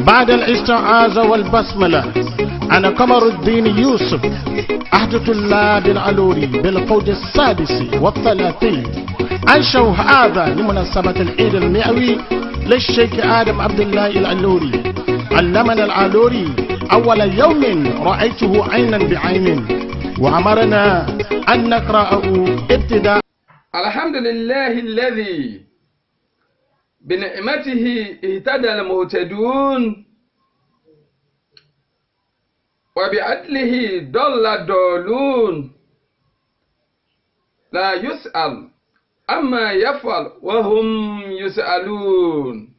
بعد الاستعاذة والبسملة أنا قمر الدين يوسف أحدث الله بالعلوري بالفوج 36 أنشأ هذا لمناسبة العيد المئوي للشيخ آدم عبد الله العلوري. علمنا العلوري أول يوم رأيته عينا بعين وأمرنا أن نقرأه ابتداء. الحمد لله الذي بنعمته اهتدى المهتدون وبعدله ضل الضالون لا يسأل أما يفعل وهم يسألون.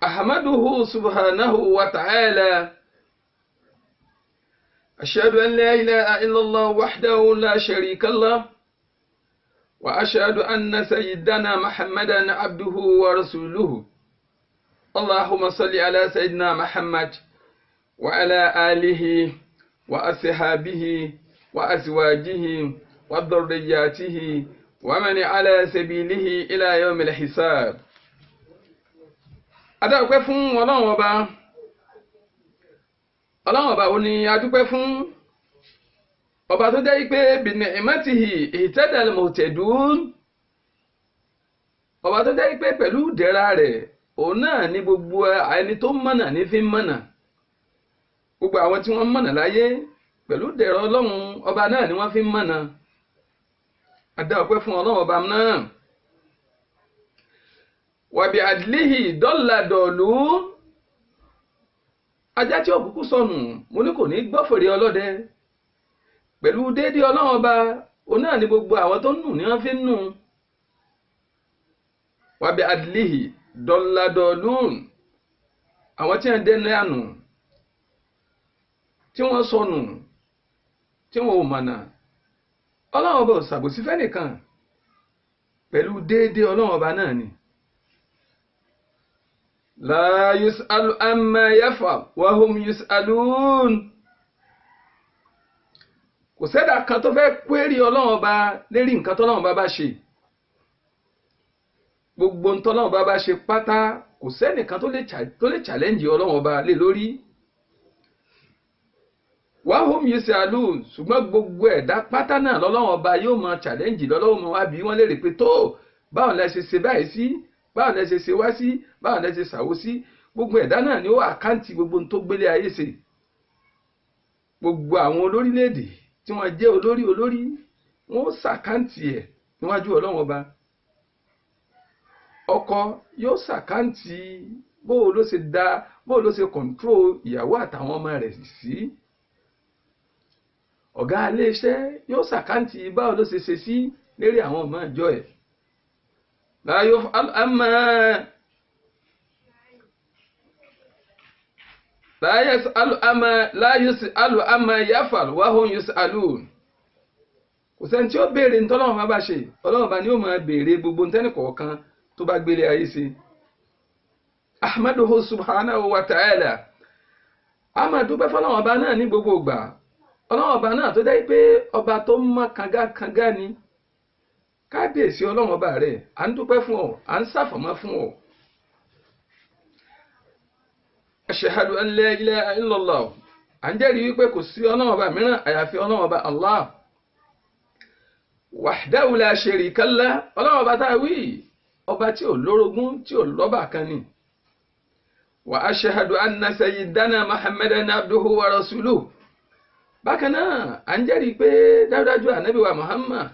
أحمده سبحانه وتعالى أشهد أن لا إله إلا الله وحده لا شريك له وأشهد أن سيدنا محمدا عبده ورسوله. اللهم صل على سيدنا محمد وعلى آله وأصحابه وأزواجه وذرياته ومن على سبيله إلى يوم الحساب. adúpẹ́ fún Ọlọ́run ọba ó ní adúpẹ́ fún ọba tó jẹ́ pé bìnìmátìhì ìtẹ́dàlẹ̀ mọ̀tẹ̀dún, ọba tó jẹ́ pé pẹ̀lú ìdẹ̀ra rẹ̀ òun náà ní gbogbo ẹni tó mọ̀nà ní fi mọ̀nà. Gbogbo àwọn tí wọ́n mọ̀nà láyé pẹ̀lú ìdẹ̀ra Ọlọ́run ọba náà ni wọ́n fi mọ̀nà. Adúpẹ́ fún Ọlọ́run ọba náà. Wàbí àdìlíhì dọ́là dọ̀lú, ajá tí òkùnkùn sọnù mo ní kò ní gbọ́ fèrè ọlọ́dẹ. Pẹ̀lú déédéé Ọlọ́run ọba òun náà ni gbogbo àwọn tó nù ní wọ́n fi ń nù. Wàbí àdìlíhì dọ́là dọ̀lún, àwọn tí wọ́n dẹ́nu ànù tí wọ́n sọnù tí wọ́n ò mọ̀nà, Ọlọ́run ọba ò ṣàbòsí fẹ́nìkan. Pẹ̀lú déédéé Ọlọ́run ọba náà ni. La yus'alu amma yaf'al wa hum yus'alun. Kò sẹ́dà kan tó fẹ́ query Ọlọ́run ọba lérí nǹkan tọ́lọ́run ọba bá ṣe. Gbogbo ntọ́lọ́run ọba bá ṣe pátá kò sẹ́nìkan tó lè challenge Ọlọ́run ọba lé lórí. Wa hum yus'alun, ṣùgbọ́n gbogbo ẹ̀dá pátá náà lọ́lọ́run ọba yóò máa challenge lọ́lọ́run máa wá bí wọ́n léèrè pé tó báwọn lẹ ṣe báyìí sí, báwọn lẹ ṣe wá sí, báwọn lẹ ṣe ṣàwó sí. Gbogbo ẹ̀dá náà ni ó àkáǹtì gbogbo tó gbélé ayé ṣe. Gbogbo àwọn olórílẹ̀-èdè tí wọ́n jẹ́ olórí wọ́n ó ṣàkáǹtì ẹ̀ níwájú Ọlọ́run ọba. Ọkọ yóò ṣàkáǹtì bóò ló ṣe control ìyàwó àtàwọn ọmọ rẹ̀ sí. Ọ̀gá iléeṣẹ́ yóò ṣàkáǹtì báwo ló ṣe sí lérí àwọn ọmọ ìjọ ẹ̀. La yus'alu amma yaf'al wa hum yus'alun. Kò sẹ́ni tí ó béèrè ntọ́lọ́run bá ṣe, Ọlọ́run bá ní ó máa béèrè gbogbo ntẹ́nì kọ̀ọ̀kan tó bá gbélé ayé ṣe. Ahmaduhu subhanahu wa ta'ala. A máa dúpẹ́ fọ́lọ́run ọba náà ní gbogbo ìgbà. Ọlọ́run ọba náà tó jẹ́ pé ọba tó mọ́ kangá ni. Kábíyèsí Ọlọ́run ọba rẹ̀, à ń dúpẹ́ fún ọ, à ń ṣàfọ̀mọ́ fún ọ. Ashhadu an la ilaha illallah. À ń jẹ́rìí wípé kò sí Ọlọ́run ọba mìíràn àyàfi Ọlọ́run ọba Allah. Wahdahu la sharika lah. Ọlọ́run ọba tá a wí, ọba tí ò lórogún, tí ò lọ́bà kan ni. Wa ashhadu anna sayyidana Muhammadan abduhu wa rasuluhu. Bákan náà, à ń jẹ́rìí pé dájúdájú ànábì wa Muhammad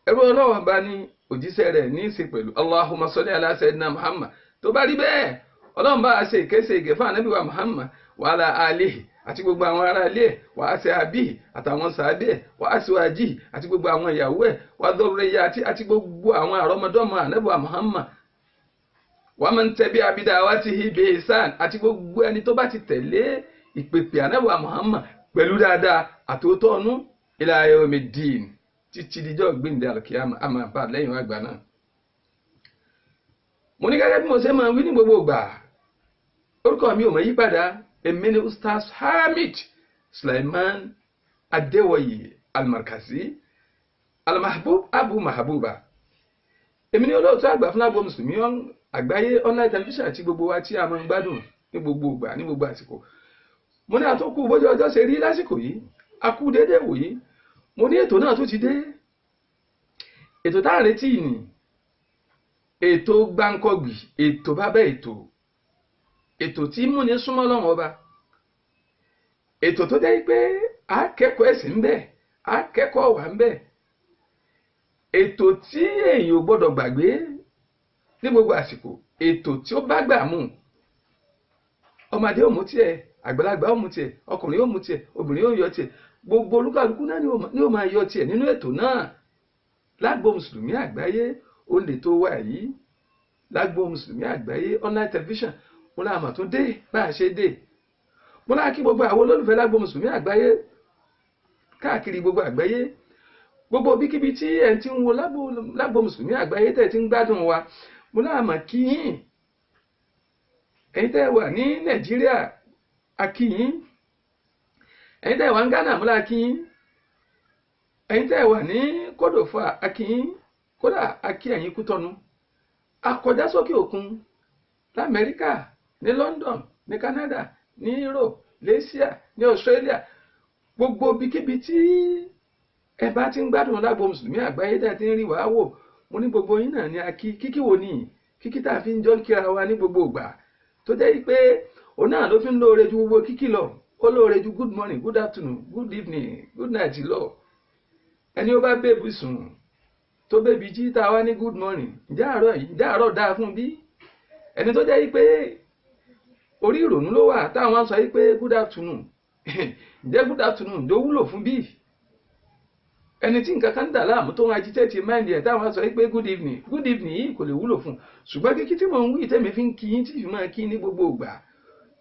ẹrú Ọlọ́run ọba ní òjíṣẹ́ rẹ̀ ní í ṣe pẹ̀lú. Allahumma salli ala sayyidina Muhammad. Tó bá rí bẹ́ẹ̀, Ọlọ́run bá a ṣe ìkéṣe ìgẹ̀ fún ànábì wa Muhammad wa ala alihi àti gbogbo àwọn ará ilé ẹ̀, wa ashabihi àtàwọn sàábé ẹ̀, wa azwajihi àti gbogbo àwọn ìyàwó ẹ̀, wa dhurriyyati àti gbogbo àwọn àrọ́mọdọ́mọ ànábì wa Muhammad, wa man tabi'a bida'watihi bi ihsan àti gbogbo ẹni tó bá ti tẹ̀lé ìpèpè ànábì wa Muhammad pẹ̀lú dáadáa àtòótọ́ ọ̀nú ila yawmiddin, títí dijọ́ gbìndé alkiyama àmà bá lẹ́yìn àgbà náà. Mo ní gẹ́gẹ́ bí mo ṣe máa wí ní gbogbo ìgbà, orúkọ mi ò mọ̀ yí padà. Èmi ni Ustaz Hamid Sulaiman Adéwọ̀yè Al-Markazi Al-Mahbub Abu Mahabuba. èmi ní olóòtú àgbà fún Agbo Mùsùlùmí àgbáyé online television àti gbogbo wa tí a máa ń gbádùn ní gbogbo ìgbà ní gbogbo àsìkò. Mo ní àtúnkù bójú ọjọ́ ṣe rí lásìkò yìí, a kú déédéé wò yìí. Mo ní ètò náà tó ti dé. Ètò tá à ń retí ni ètò gbáǹkọ́gbì, ètò bàbá ètò tí múni súnmọ́ Ọlọ́run ọba, ètò tó jẹ́ pé a kẹ́kọ̀ọ́ ẹ̀sìn ń bẹ, a kẹ́kọ̀ọ́ wà ń bẹ, ètò tí èèyàn ò gbọ́dọ̀ gbàgbé ní gbogbo àsìkò, ètò tí ó bá gbà mú. Ọmọdé ò mú tiẹ̀, àgbàlagbà ò mú tiẹ̀, ọkùnrin ò mú tiẹ̀, obìnrin ò yọ tiẹ̀, gbogbo olúkàlùkù náà ni ó máa yọ tiẹ̀ nínú ètò náà. Lágbo Mùsùlùmí àgbáyé ó lè tó wà yìí, Lágbo Mùsùlùmí àgbáyé online television. Mo láàmà tó dé bá a ṣe dé. Mo láà kí gbogbo àwọn olólùfẹ́ Lágbo Mùsùlùmí àgbáyé káàkiri gbogbo àgbáyé, gbogbo bíkíbi tí ẹ̀ ti ń wo Lágbo Mùsùlùmí àgbáyé tẹ̀ ti ń gbádùn wa. Mo láàmà kí yín, ẹ̀yin tẹ́ wà ní Nàìjíríà a kí yín, ẹ̀yin tẹ́ wà ní Ghana mo láà kí yín, ẹ̀yin tẹ́ wà ní Kódòfà a kí yín, kódà a kí ẹ̀yin Kútọ́nù, a kọjá sókè òkun l'Amẹ́ríkà, ní London, ní Canada, ní Europe, l'Asia, ní Australia, gbogbo bíkíbi tí ẹ bá ti ń gbádùn Lágbo Mùsùlùmí àgbáyé tẹ́ ti ń rí wàá wò. Mo ní gbogbo yín náà ni a kí. Kíkí wo ni kíkí tá a fi ń jọ ń kíra wa ní gbogbo ìgbà, tó jẹ́ pé òun náà ló fi ń lóore ju gbogbo kíkí lọ. Ó lóore ju good morning, good afternoon, good evening, good night lọ. Ẹni ó bá bèbí sùn tó bèbí jí tá a wá ní good morning, ǹjẹ́ àárọ̀ dáa fún bí? Ẹni tó jẹ́ pé orí ìrònú ló wà táwọn sọ pé good afternoon, ǹjẹ́ good afternoon ló wúlò fún bí? Ẹni tí nǹkan kan dà láàmú tó ń agitate mind ẹ̀ táwọn sọ pé good evening yìí kò lè wúlò fún. Ṣùgbọ́n kíkí tí mò ń wí tẹ́mi fi ń kí yín tí fi máa kí ní gbogbo ìgbà,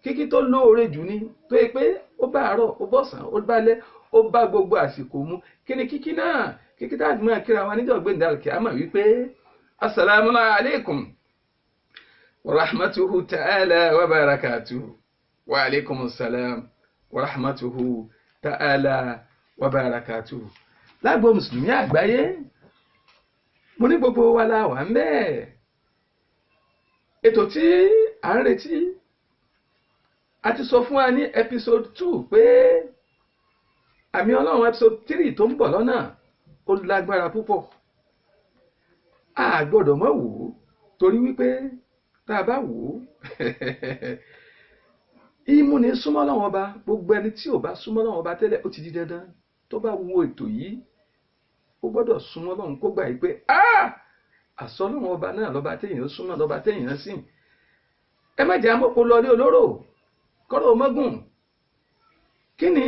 kíkí tó lóore jù ni, tó yẹ pé ó bá àárọ̀, ó bọ̀sán, ó bálẹ̀, ó bá gbogbo àsìkò mu. Kí ni kíkí náà? Kíkí tá a fi máa kíra wa níjọ́ gbẹ̀ndà al-qiyāmah wípé assalamu alaykum wa rahmatuhu ta'ala wa barakatuhu, wa alaykum assalam wa rahmatuhu ta'ala wa barakatuhu. Lágbo Mùsùlùmí àgbáyé, mo ní gbogbo wa la wà ń bẹ̀. Ètò tí à ń retí, a ti sọ fún wa ní episode 2 pé àmì Ọlọ́run episode 3 tó ń bọ̀ lọ́nà ó lágbára púpọ̀. A gbọ́dọ̀ má wò ó, torí wípé tá a bá wò ó ìmúni súnmọ́ Ọlọ́run ọba. Gbogbo ẹni tí ò bá súnmọ́ Ọlọ́run ọba tẹ́lẹ̀ ó ti di dandan tó bá wo ètò yìí ó gbọ́dọ̀ súnmọ́ Ọlọ́run kó gbà yìí pé àsọ Ọlọ́run ọba náà lọ́ba téèyàn súnmọ́, lọ́ba téèyàn sìn. Ẹ má jẹ́ amọ́pọ̀ lọ ní olóró kọ́rọ̀ mọ́gùn. Kí ni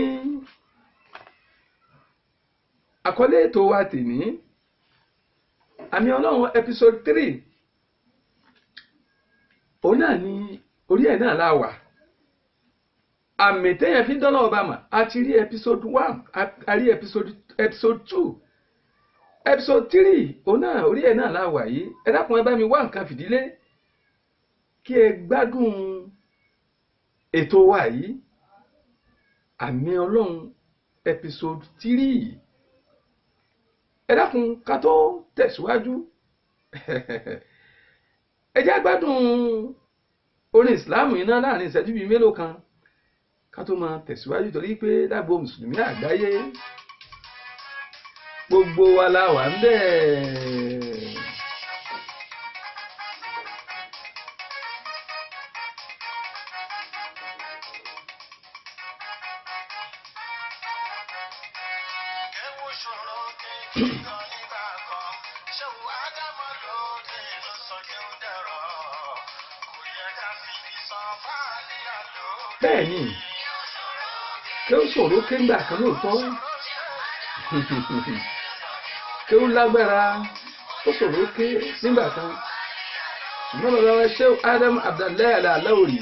àkọlé ètò wa tèmi? Àmì Ọlọ́run episode 3. Òun náà ni orí ẹ̀ náà la wà. Àmì téèyàn fi dọ́là ọba mà, a ti rí episode 1, a rí episode 2, episode 3. Òun náà orí ẹ̀ náà la wà yìí. Ẹ dákun ẹ bá mi wá nǹkan fìdílé kí ẹ gbádùn ètò wa yìí. Àmì Ọlọ́run episode 3. Ẹ dákun ká tó tẹ̀síwájú ẹ jẹ́ gbádùn orin ìsìláàmù iná láàrin ìṣẹ́jú bíi mélòó kan ká tó máa tẹ̀síwájú, torí pé Lágbo Mùsùlùmí àgbáyé gbogbo wa la wà ń bẹ̀. Bẹ́ẹ̀ni, kí ó ṣòro kéńgbà kan lóòótọ́, kí ó lágbára ó ṣòro ké nígbà kan. Ṣùgbọ́n bàbá wa Sheikh Adam Abdullahi Al-Alawi,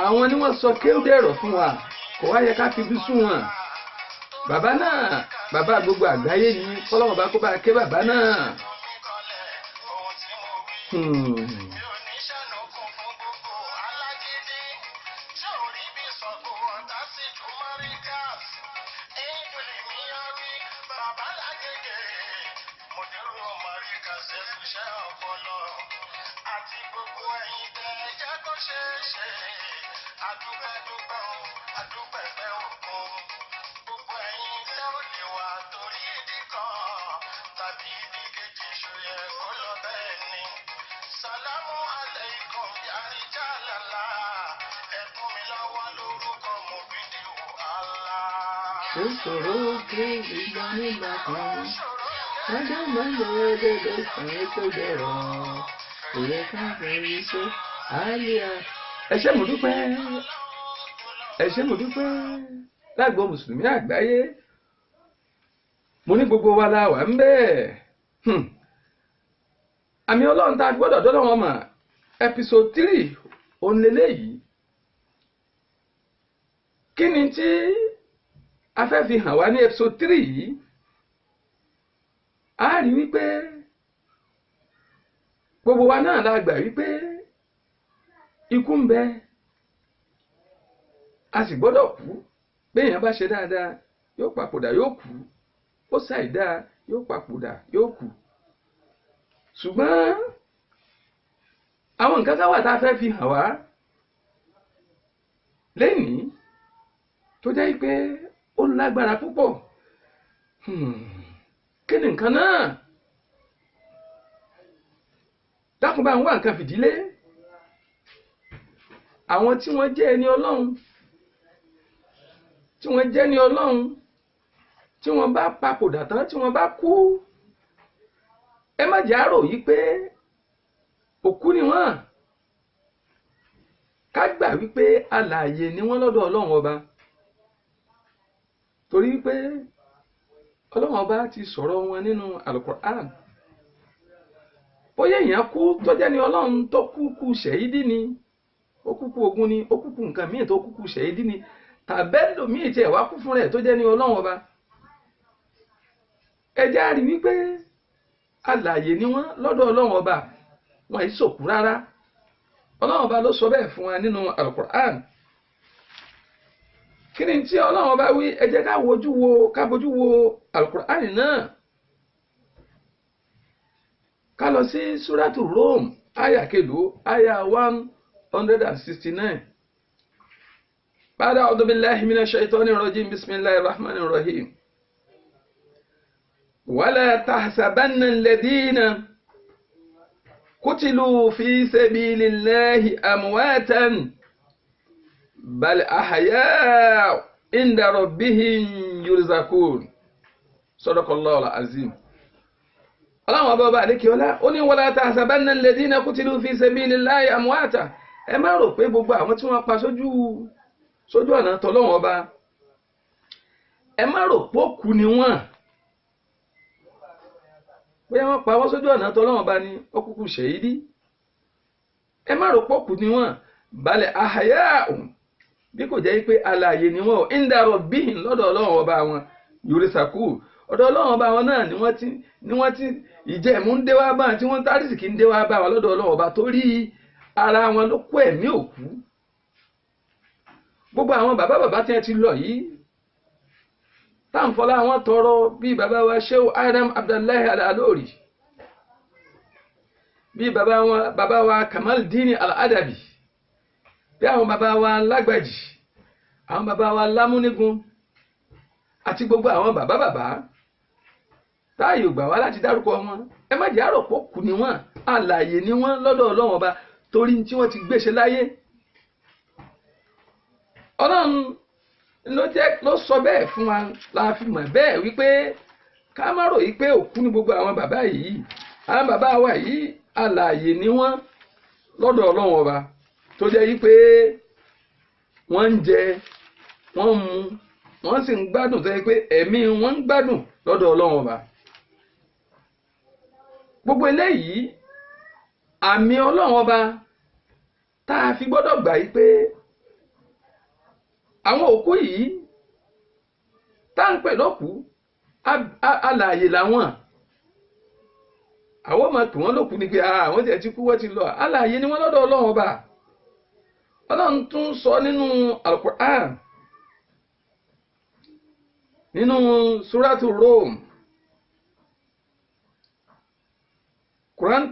àwọn ni wọ́n sọ kí ó dẹ̀rọ̀ fún wa, kò wá yẹ ká fi bí sún wọn. Bàbá náà, bàbá gbogbo àgbáyé ni, kọ́lọ́wọ́n bá kó bá ké bàbá náà. ó ṣòro pé ìgbà nígbà kan ọjọ́ mọ́lẹ̀ dédé sàn tó dẹ̀rọ̀ òye ká fẹ́rí tó àlìyá. ẹ ṣé mo dúpẹ́ lágbo mùsùlùmí àgbáyé mo ní gbogbo wa la wà ń bẹ́ẹ̀. àmì ọlọ́run tá a gbọ́dọ̀ dọ́dọ̀ wọn mọ̀ episode 3 òǹlẹ́lẹ́yìí. kí ni tí a fẹ́ fi hàn wá ní episode 3 yìí? a rí wípé gbogbo wa náà la gbà wípé ikú ń bẹ a sì gbọ́dọ̀ kú. béèyàn bá ṣe dáadáa yóò papòdà yóò kú, ó ṣàìdá yóò papòdà yóò kú. ṣùgbọ́n àwọn nǹkan kan wà tá a fẹ́ fi hàn wá lẹ́nìí tó jẹ́ pé ó lágbára púpọ̀. kí ni nǹkan náà? dákun bá ń wá nǹkan fìdílé. àwọn tí wọ́n jẹ́ ẹni ọlọ́run tí wọ́n bá papòdà tán tí wọ́n bá kú, ẹ má jẹ́ àrò yìí pé òkú ni wọ́n. ká gbà wípé alààyè ni wọ́n lọ́dọ̀ ọlọ́run ọba, torí pé ọlọ́run ọba ti sọ̀rọ̀ wọn nínú Al-Qur'an. bóyá èèyàn kú tó jẹ́ ni ọlọ́run tó kúkú ṣẹ̀yídí ni, ó kúkú ogun ni, ó kúkú nǹkan míì tó kúkú ṣẹ̀yídí ni, tàbẹ́lò míì tí ẹ̀ wá kú fún rẹ̀ tó jẹ́ ni ọlọ́run ọba. ẹ jẹ́ á rí wípé alààyè ni wọ́n lọ́dọ̀ ọlọ́run ọba, wọn yìí sòkú rárá. ọlọ́run ọba ló sọ bẹ́ẹ̀ fún wa nínú Al-Qur'an. kí ni tí ọlọ́run ọba wí? ẹ jẹ́ ká bójú wo Al-Qur'an náà. ká lọ sí Suratu Rum àyà kelo àyà 169. ba'da a'udhu billahi minash shaitanir rajim, bismillahir rahmanir rahim. ولا تحسبن الذين قتلوا في سبيل الله أمواتا بل أحياء عند ربهم يرزقون. صدق الله العظيم. اللهم بابا عليك ولا تحسبن الذين قتلوا في سبيل الله أمواتا. ẹ má rò pé gbogbo àwọn tí wọ́n pa sójú ọ̀nà t'Ọlọ́run Ọba, ẹ má rò pé òkú ni wọ́n. bóyá wọ́n pa wọ́n sójú ọ̀nà t'Ọlọ́run Ọba ni ó kúkú ṣẹ̀yídí. ẹ má rò pọ́kù ni wọ́n, balẹ̀ ahaya'un, bí kò jẹ́ pé alààyè ni wọ́n, inda rabbihim, lọ́dọ̀ Ọlọ́run Ọba wọn, yurzaqun, ọ̀dọ̀ Ọlọ́run Ọba wọn náà ni wọ́n ti ìjẹ̀mú ń dé wá bá wọn, tí wọ́n tárísìkì ń dé wá bá wọn lọ́dọ̀ Ọlọ́run Ọba, torí ara wọn ló kó ẹ̀mí òkú. gbogbo àwọn bàbá tí wọ́n ti lọ yìí táǹfọ́lá wọn tọrọ, bí bàbá wa Shehu Adam Abdullahi Al-Alori, bí bàbá wa Kamal Dini Al-Adabi, bí àwọn bàbá wa Lágbàjì, àwọn bàbá wa Lámúnígun, àti gbogbo àwọn bàbá táàyè gbà wá láti dárúkọ wọn. ẹ má jẹ́ àròpọ̀ kù ni wọ́n, alààyè ni wọ́n lọ́dọ̀ Ọlọ́run Ọba, torí tí wọ́n ti gbéṣe láyé. Ọlọ́run ló sọ bẹ́ẹ̀ fún wa, la fi mọ̀ bẹ́ẹ̀ wípé ká má rò yí pé òkú ni gbogbo àwọn bàbá yìí. àwọn bàbá wa yìí alààyè ni wọ́n lọ́dọ̀ Ọlọ́run Ọba, tó jẹ́ yí pé wọ́n ń jẹ, wọ́n ń mu, wọ́n sì ń gbádùn, tó jẹ́ pé ẹ̀mí wọn ń gbádùn lọ́dọ̀ Ọlọ́run Ọba. gbogbo eléyìí àmì Ọlọ́run Ọba tá a fi gbọ́dọ̀ gbà yí pé àwọn òkú yìí tá ń pè lókú alààyè làwọn. àwọn máa pè wọ́n lókú ni pé àwọn tí ẹ ti kú wọ́n ti lọ, alààyè ni wọ́n lọ́dọ̀ Ọlọ́run Ọba. Ọlọ́run tún sọ nínú Al-Qur'an, nínú Suratu Rum, Quran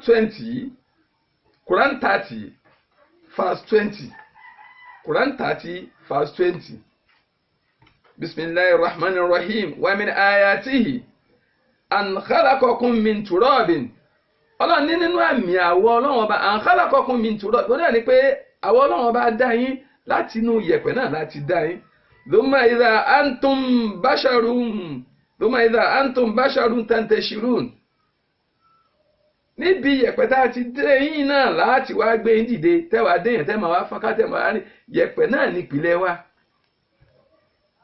30 verse 20. Quran 30 verse 20. Bismillahir Rahmanir Rahim. Wa min ayatihi an khalaqakum min turabin. Ọlọ́run ní nínú àmì àwọ̀ Ọlọ́run ọba an khalaqakum min turabin. Ó dà ní pé àwọ̀ Ọlọ́run ọba dá yín láti inú yẹ̀pẹ̀ náà láti dá yín. Thumma idha antum basharun tantashirun. Níbi yẹ̀pẹ̀ tá a ti dé yín náà láti wá gbé yín dìde tẹ́wàá déyàn tẹ́ máa wá fọ́nká tẹ́ máa rí yẹ̀pẹ̀ náà nípìnlẹ̀ wa.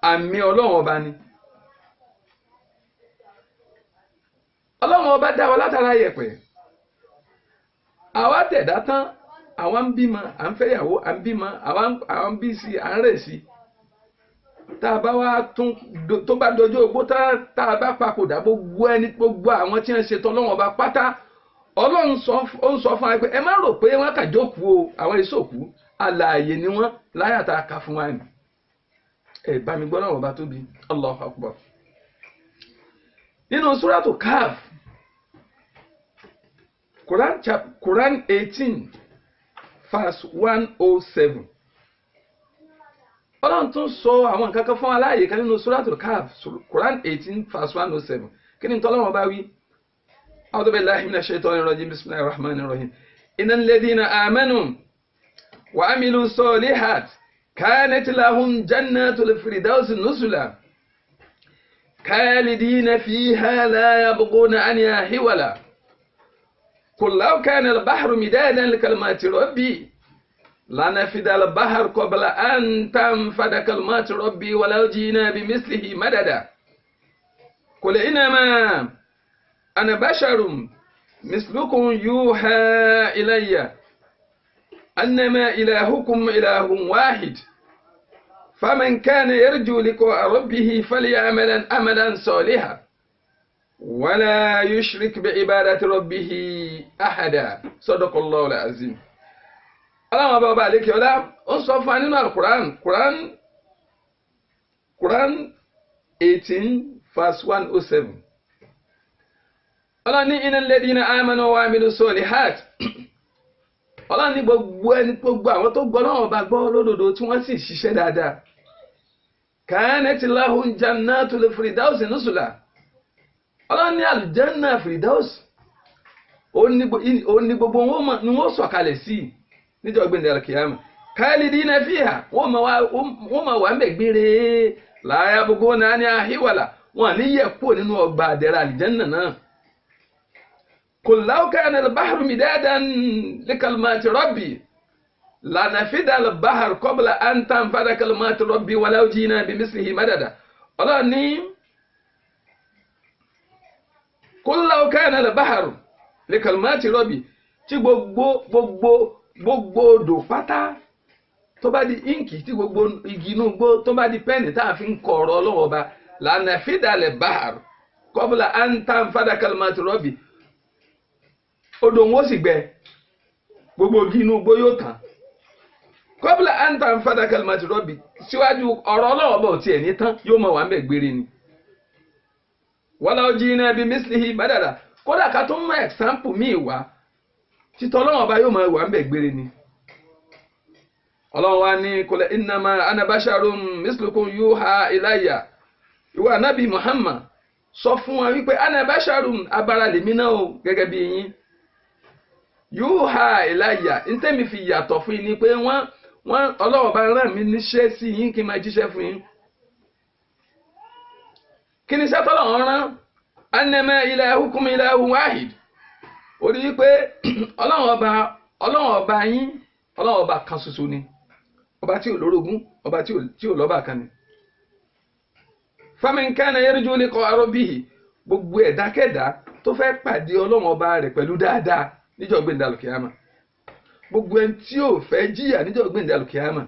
Àmì Ọlọ́run ọba ni. Ọlọ́run ọba dá wa látara yẹ̀pẹ̀. Àwa tẹ̀dá tán, àwa ń bímọ, à ń fẹ́yàwó, à ń bímọ, àwa ń bí sí, à ń rẹ̀ sí. Tá a bá wá tó bá dojú ogbó tá a bá papòdà gbogbo àwọn tí wọ́n ṣe tán Ọlọ́run ọba pátá. Ọlọ́run ó ń sọ fún wa pé ẹ má rò pé wọ́n kà jókòó o, àwọn ìṣòkú alààyè ni wọ́n láyàtà ká fún wa ni. Ẹ bá mi gbọ́ Ọlọ́run ọba tóbi. Allahu Akbar. Nínú Suratu Kahf, Quran 18 verse 107. Ọlọ́run tún sọ àwọn nǹkan kan fún wa láàyè kan nínú Suratu Kahf, Quran 18 verse 107. Kí ni t'Ọlọ́run ọba wí? أعوذ بالله من الشيطان الرجيم بسم الله الرحمن الرحيم إن الذين آمنوا وعملوا الصالحات كانت لهم جنات الفردوس نزلا خالدين فيها لا يبغون عنها حولا قل لو كان البحر مدادا لكلمات ربي لنفد البحر قبل أن تنفد كلمات ربي ولو جئنا بمثله مددا قل إنما أنا بشر مثلكم يوحى إلي أنما إلهكم إله واحد فمن كان يرجو لقاء ربه فليعمل أملا صالحا ولا يشرك بعبادة ربه أحدا صدق الله العظيم. اللهم بارك عليك يا الله. أنصف عننا القرآن Quran 18 verse 107. Ọlọ́run ní innal ladhina amanu wa amilu solihat. Ọlọ́run ní gbogbo àwọn tó gbọ́ náà bá gbọ́ lódodo tí wọ́n sì ṣiṣẹ́ dáadáa. Kanat lahum jannatul firdaus nuzula. Ọlọ́run ní aljanna firdaus. Ó ní gbogbo wọn ni wọ́n sọ̀kalẹ̀ sí níjọ́ gbẹ̀ndẹ̀ al-qiyamah. Khalidina fiha. Wọ́n máa wà ńbẹ̀ gbére. La yabghuna anha hiwala. Wọ́n ní yẹ̀ kúrò nínú ọgbà àdẹ̀rà aljanna náà. قل لو كان البحر مدادا لكلمات ربي لنفد البحر قبل أن تنفد كلمات ربي ولو جئنا بمثله مددا. Ọlọ́run ní قل لو كان البحر لكلمات ربي tí gbogbo odò pátá tó bá di inki tí gbogbo igi inú gbó tó bá di pẹ́ẹ̀nì tá a fi ń kọ ọ̀rọ̀ Ọlọ́run ọba لنفد البحر قبل أن تنفد كلمات ربي. Odò wọn sì gbẹ gbogbo igi inú igbó yóò tán kọ́bílà àǹtà ń fàdà kalimati rọ́bì síwájú ọ̀rọ̀ ọlọ́wọ́ bọ̀ tiẹ̀ ní tán yóò mọ̀ wà ń bẹ̀ gbére ni. wọ́n lọ jí iná bíi mísìlì bàdàdà kódà ká tó mú ẹ̀sáǹpù míì wá títọ́ ọlọ́wọ́ bá yóò mọ̀ wà ń bẹ̀ gbére ni. Ọlọ́run wa ní kul innama ana basharun mislukum yuha ilayya. Ìwọ Ànábì Muhammad sọ fún wa wípé ana basharun abara lèmi náà o gẹ́gẹ́ bí yín. Yuha ilayya ntẹ́mi fi yàtọ̀ fún yín ni pé wọ́n Ọlọ́run bá rán mi níṣẹ́ sí yín kí n máa jíṣẹ́ fún yín. Kí ni iṣẹ́ t'Ọlọ́run rán? Annama ilahukum ilahun wahid. Ó rí pé Ọlọ́run ọba yín Ọlọ́run ọba kan ṣoṣo ni. Ọba tí ò lórogún, ọba tí ò lọ́ba kan ni. Faman kana yarju liqa rabbih. Gbogbo ẹ̀dákẹ́dá tó fẹ́ pàdé Ọlọ́run ọba rẹ̀ pẹ̀lú dáadáa níjọ́ gbẹ̀ndẹ̀ àlùkìyámà. Gbogbo ẹni tí ò fẹ́ jìyà níjọ́ gbẹ̀ndẹ̀ àlùkìyámà.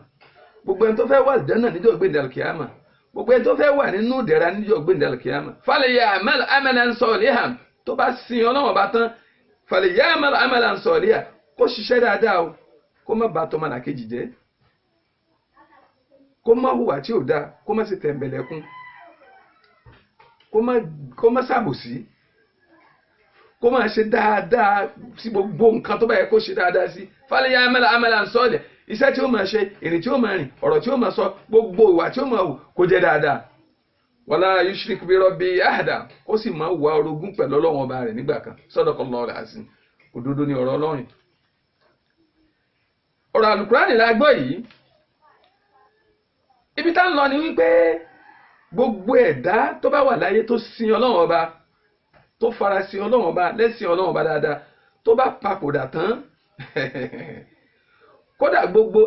Gbogbo ẹni tó fẹ́ wà àlùjánnà níjọ́ gbẹ̀ndẹ̀ àlùkìyámà. Gbogbo ẹni tó fẹ́ wà nínú ìdẹ̀ra níjọ́ gbẹ̀ndẹ̀ àlùkìyámà. Falya'mal amalan salihan. Tó bá sin Ọlọ́run ọba tán, falya'mal amalan salihan. Kó ṣiṣẹ́ dáadáa o, kó má bà tọmọlàkejì jẹ́. Kó má hùwà tí ò dáa, kó má ṣe tẹ̀m̀bẹ̀lẹ̀kún. Kó má ṣàbòsí. Kó máa ṣe dáadáa sí gbogbo nǹkan tó bá yẹ kó ṣe dáadáa sí. Falya'mal amalan salihan. iṣẹ́ tí ó máa ṣe, ìrìn tí ó máa rìn, ọ̀rọ̀ tí ó máa sọ, gbogbo ìwà tí ó máa wù kó jẹ́ dáadáa. wala yushrik bi rabbi ahada, ó sì máa wà orogún pẹ̀lú Ọlọ́run ọba rẹ̀ nígbà kan. Sadaqallahu al-azim. Òdodo ni ọ̀rọ̀ Ọlọ́run. ọ̀rọ̀ Al-Qur'ani la gbọ́ yìí. ibi tá ń lọ ni wípé gbogbo ẹ̀dá tó bá wà láyé tó sin Ọlọ́run ọba, tó fara sin Ọlọ́run ọba, lẹ́sìn Ọlọ́run ọba dáadáa, tó bá papòdà tán kódà gbogbo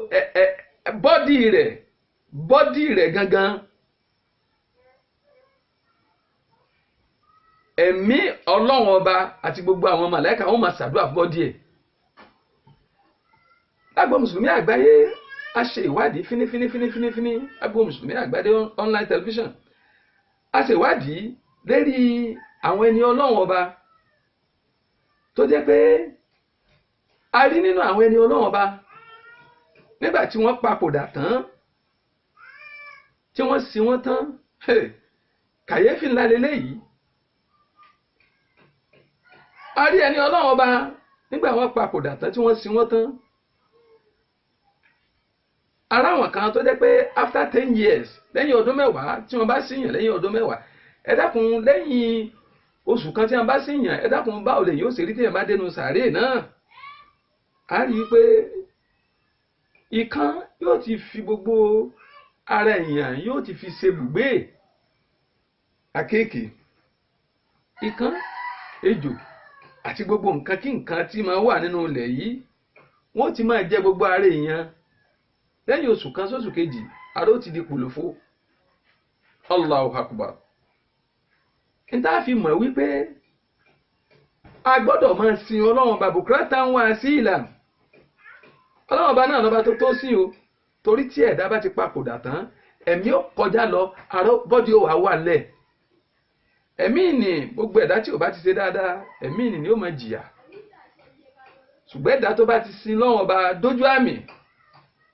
bọ́dì rẹ̀ gangan, ẹ̀mí Ọlọ́run ọba àti gbogbo àwọn màláíkà wọ́n máa ṣàdúrà fún bọ́dì ẹ̀. lágbo mùsùlùmí àgbáyé a ṣe ìwádìí fínífíní lágbo mùsùlùmí àgbáyé online television, a ṣe ìwádìí lérí àwọn ẹni Ọlọ́run ọba tó jẹ́ pé a rí nínú àwọn ẹni Ọlọ́run ọba nígbà tí wọ́n papòdà tán, tí wọ́n sin wọ́n tán, kàyéfì ńlá lélẹ́yìí. a rí ẹni Ọlọ́run ọba nígbà wọ́n papòdà tán tí wọ́n sin wọ́n tán. ara wọn kan tó jẹ́ pé after 10 years, lẹ́yìn ọdún 10 tí wọ́n bá síyàn lẹ́yìn ọdún 10, ẹ dákun lẹ́yìn oṣù kan tí wọ́n bá síyàn, ẹ dákun báwo lè yóò ṣe rí tí ẹ bá dénú sàárè náà. a rí i pé ikán yóò ti fi gbogbo ara èèyàn yóò ti fi ṣe bùgbé. àkekèé, ikán, ejò àti gbogbo nǹkan kí nǹkan tí máa wà nínú ilẹ̀ yìí wọ́n ti máa jẹ gbogbo ara èèyàn. lẹ́yìn oṣù kan sóṣù kejì, ara ó ti di pòlòfó. Allahu Akbar. níta fi mọ̀ wípé a gbọ́dọ̀ máa sin Ọlọ́run ọba bukratan wa asila. Ọlọ́run ọba náà lọ́ba tó tó sí o, torí tí ẹ̀dá bá ti papòdà tán, ẹ̀mí ó kọjá lọ, ara bọ́dí ó wà lẹ̀. ẹ̀mí ni gbogbo ẹ̀dá tí ò bá ti ṣe dáadáa, ẹ̀mí ni ó máa jìyà. ṣùgbọ́n ẹ̀dá tó bá ti sin Ọlọ́run ọba dójú àmì,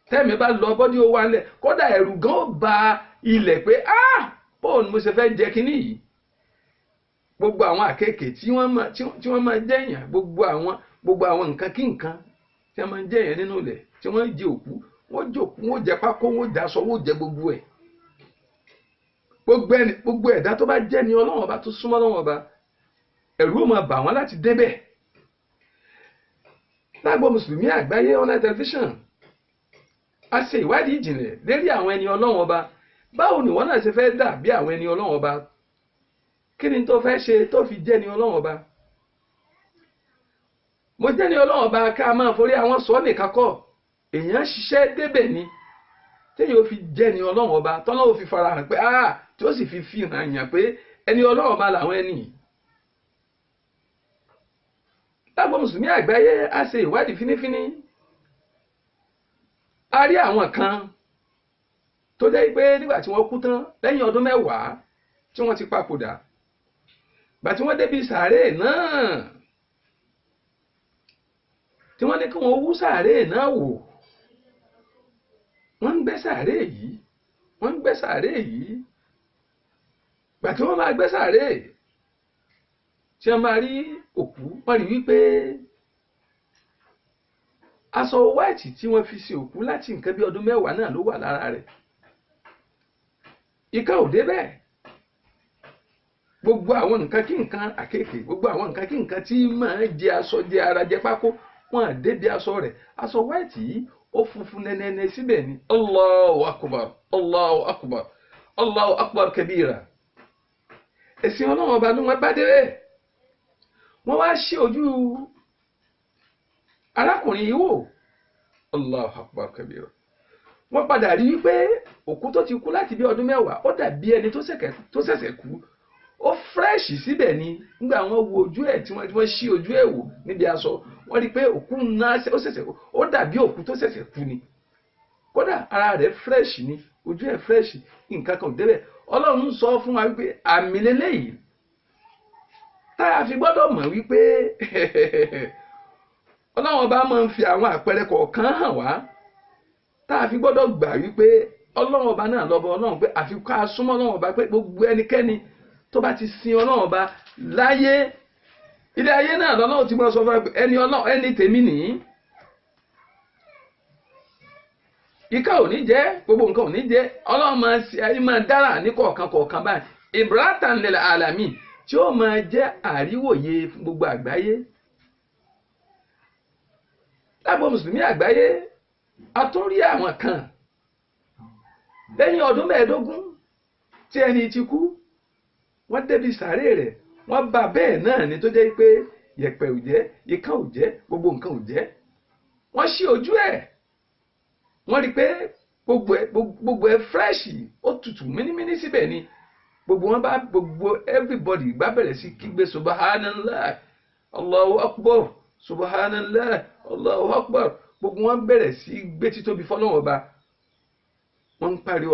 tẹ́mi bá lọ bọ́dí ó wà lẹ̀, kódà ẹ̀rù gan ó ba ilẹ̀ pé bóun mo ṣe fẹ́ jẹ kínní yìí. gbogbo àwọn àkekèé tí wọ́n máa jẹ́yàn, gbogbo àwọn nǹkan kí nǹkan tí wọ́n máa jẹ́yàn nínú ilẹ̀, tí wọ́n jẹ òkú, wọ́n jẹ pákó, wọ́n jẹ aṣọ, wọ́n jẹ gbogbo ẹ̀. gbogbo ẹ̀dá tó bá jẹ́ ni Ọlọ́run ọba tó súnmọ́ Ọlọ́run ọba, ẹ̀rù ó máa bà wọ́n láti débẹ̀. lágbo mùsùlùmí àgbáyé online television, a ṣe ìwádìí ìjìnlẹ̀ lérí àwọn ẹni Ọlọ́run ọba. báwo ni wọ́n náà ṣe fẹ́ dà bí àwọn ẹni Ọlọ́run ọba? kí ni tó fẹ́ ṣe tó fi jẹ́ ni Ọlọ́run ọba? mo jẹ́ ni Ọlọ́run ọba ká máa forí àwọn sọ nìkan kọ́, èèyàn ṣiṣẹ́ débẹ̀ ni téèyàn ó fi jẹ́ ni Ọlọ́run ọba, tọ́lọ́run fi fara hàn pé tí ó sì fi hàn yàn pé ẹni Ọlọ́run ọba làwọn ẹni. lágbo mùsùlùmí àgbáyé a ṣe ìwádìí fínífíní. a rí àwọn kan tó jẹ́ pé nígbà tí wọ́n kú tán lẹ́yìn ọdún 10 tí wọ́n ti papòdà, gbà tí wọ́n débi sàárè náà, tí wọ́n ní kí wọ́n wú sàárè náà wò, wọ́n ń gbẹ́ sàárè yìí, gbà tí wọ́n máa gbẹ́ sàárè, tí wọ́n máa rí òkú, wọ́n rí wípé aṣọ wáìtì tí wọ́n fi ṣe òkú láti nǹkan bí ọdún 10 náà ló wà lára rẹ̀. ikán ò débẹ̀. gbogbo àwọn nǹkan kí nǹkan àkekèé, gbogbo àwọn nǹkan kí nǹkan tí máa jẹ aṣọ, jẹ ara, jẹ pákó, wọn àdédé aṣọ rẹ̀. aṣọ wáìtì yìí ó funfun nẹ́nẹ́nẹ́ síbẹ̀ ni. Allahu Akbar, Allahu Akbar, Allahu Akbar kabira. ẹ̀sìn Ọlọ́run ọba ló wọ́n bá débẹ̀. wọ́n wá ṣí ojú arákùnrin yìí wò. Allahu Akbar kabira. wọ́n padà rí wípé òkú tó ti kú láti bí ọdún 10 ó dàbí ẹni tó ṣẹ̀ṣẹ̀ kú. ó fresh síbẹ̀ ni. nígbà wọ́n wo ojú ẹ̀ tí wọ́n ṣí ojú ẹ̀ wò níbi aṣọ, wọ́n rí pé òkú náà ó dàbí òkú tó ṣẹ̀ṣẹ̀ kú ni. kódà ara rẹ̀ fresh ni, ojú ẹ̀ fresh, nǹkan kan ò débẹ̀. Ọlọ́run sọ fún wa wípé àmì lélẹ́yìí tá a fi gbọ́dọ̀ mọ̀ wípé Ọlọ́run ọba máa ń fi àwọn àpẹẹrẹ kọ̀ọ̀kan hàn wá, tá a fi gbọ́dọ̀ gbà wípé Ọlọ́run ọba náà lọ́bọ Ọlọ́run, pé àfi ká súnmọ́ Ọlọ́run ọba, pé gbogbo ẹnikẹ́ni tó bá ti sin Ọlọ́run ọba láyé, ilé ayé náà lọ́lọ́run ti máa sọ fún wa pé ẹni tèmi nìyí. ìka ò ní jẹ́ gbogbo nǹkan ò ní jẹ́ ọlọ́run máa ṣe ayé máa dára ní kọ̀ọ̀kan kọ̀ọ̀kan báyìí ibratan lil alamin tí ó máa jẹ́ àríwòye fún gbogbo àgbáyé. lágbo mùsùlùmí àgbáyé a tún rí àwọn kan lẹ́yìn ọdún 15 tí ẹni ti kú wọ́n débi sàárè rẹ̀ wọ́n bá bẹ́ẹ̀ náà ni tó jẹ́ pé yẹ̀pẹ̀ ò jẹ́ ìka ò jẹ́ gbogbo nǹkan ò jẹ́ wọ́n ṣí ojú ẹ̀ wọ́n rí pé gbogbo ẹ̀ fírẹ́ṣì ó tutù mínímíní síbẹ̀ ni gbogbo everybody bá bẹ̀rẹ̀ sí kígbe subhanallah allahu akbar subhanallah allahu akbar gbogbo wọn bẹ̀rẹ̀ sí gbé títóbi fọ́lọ́run ọba wọ́n ń pariwo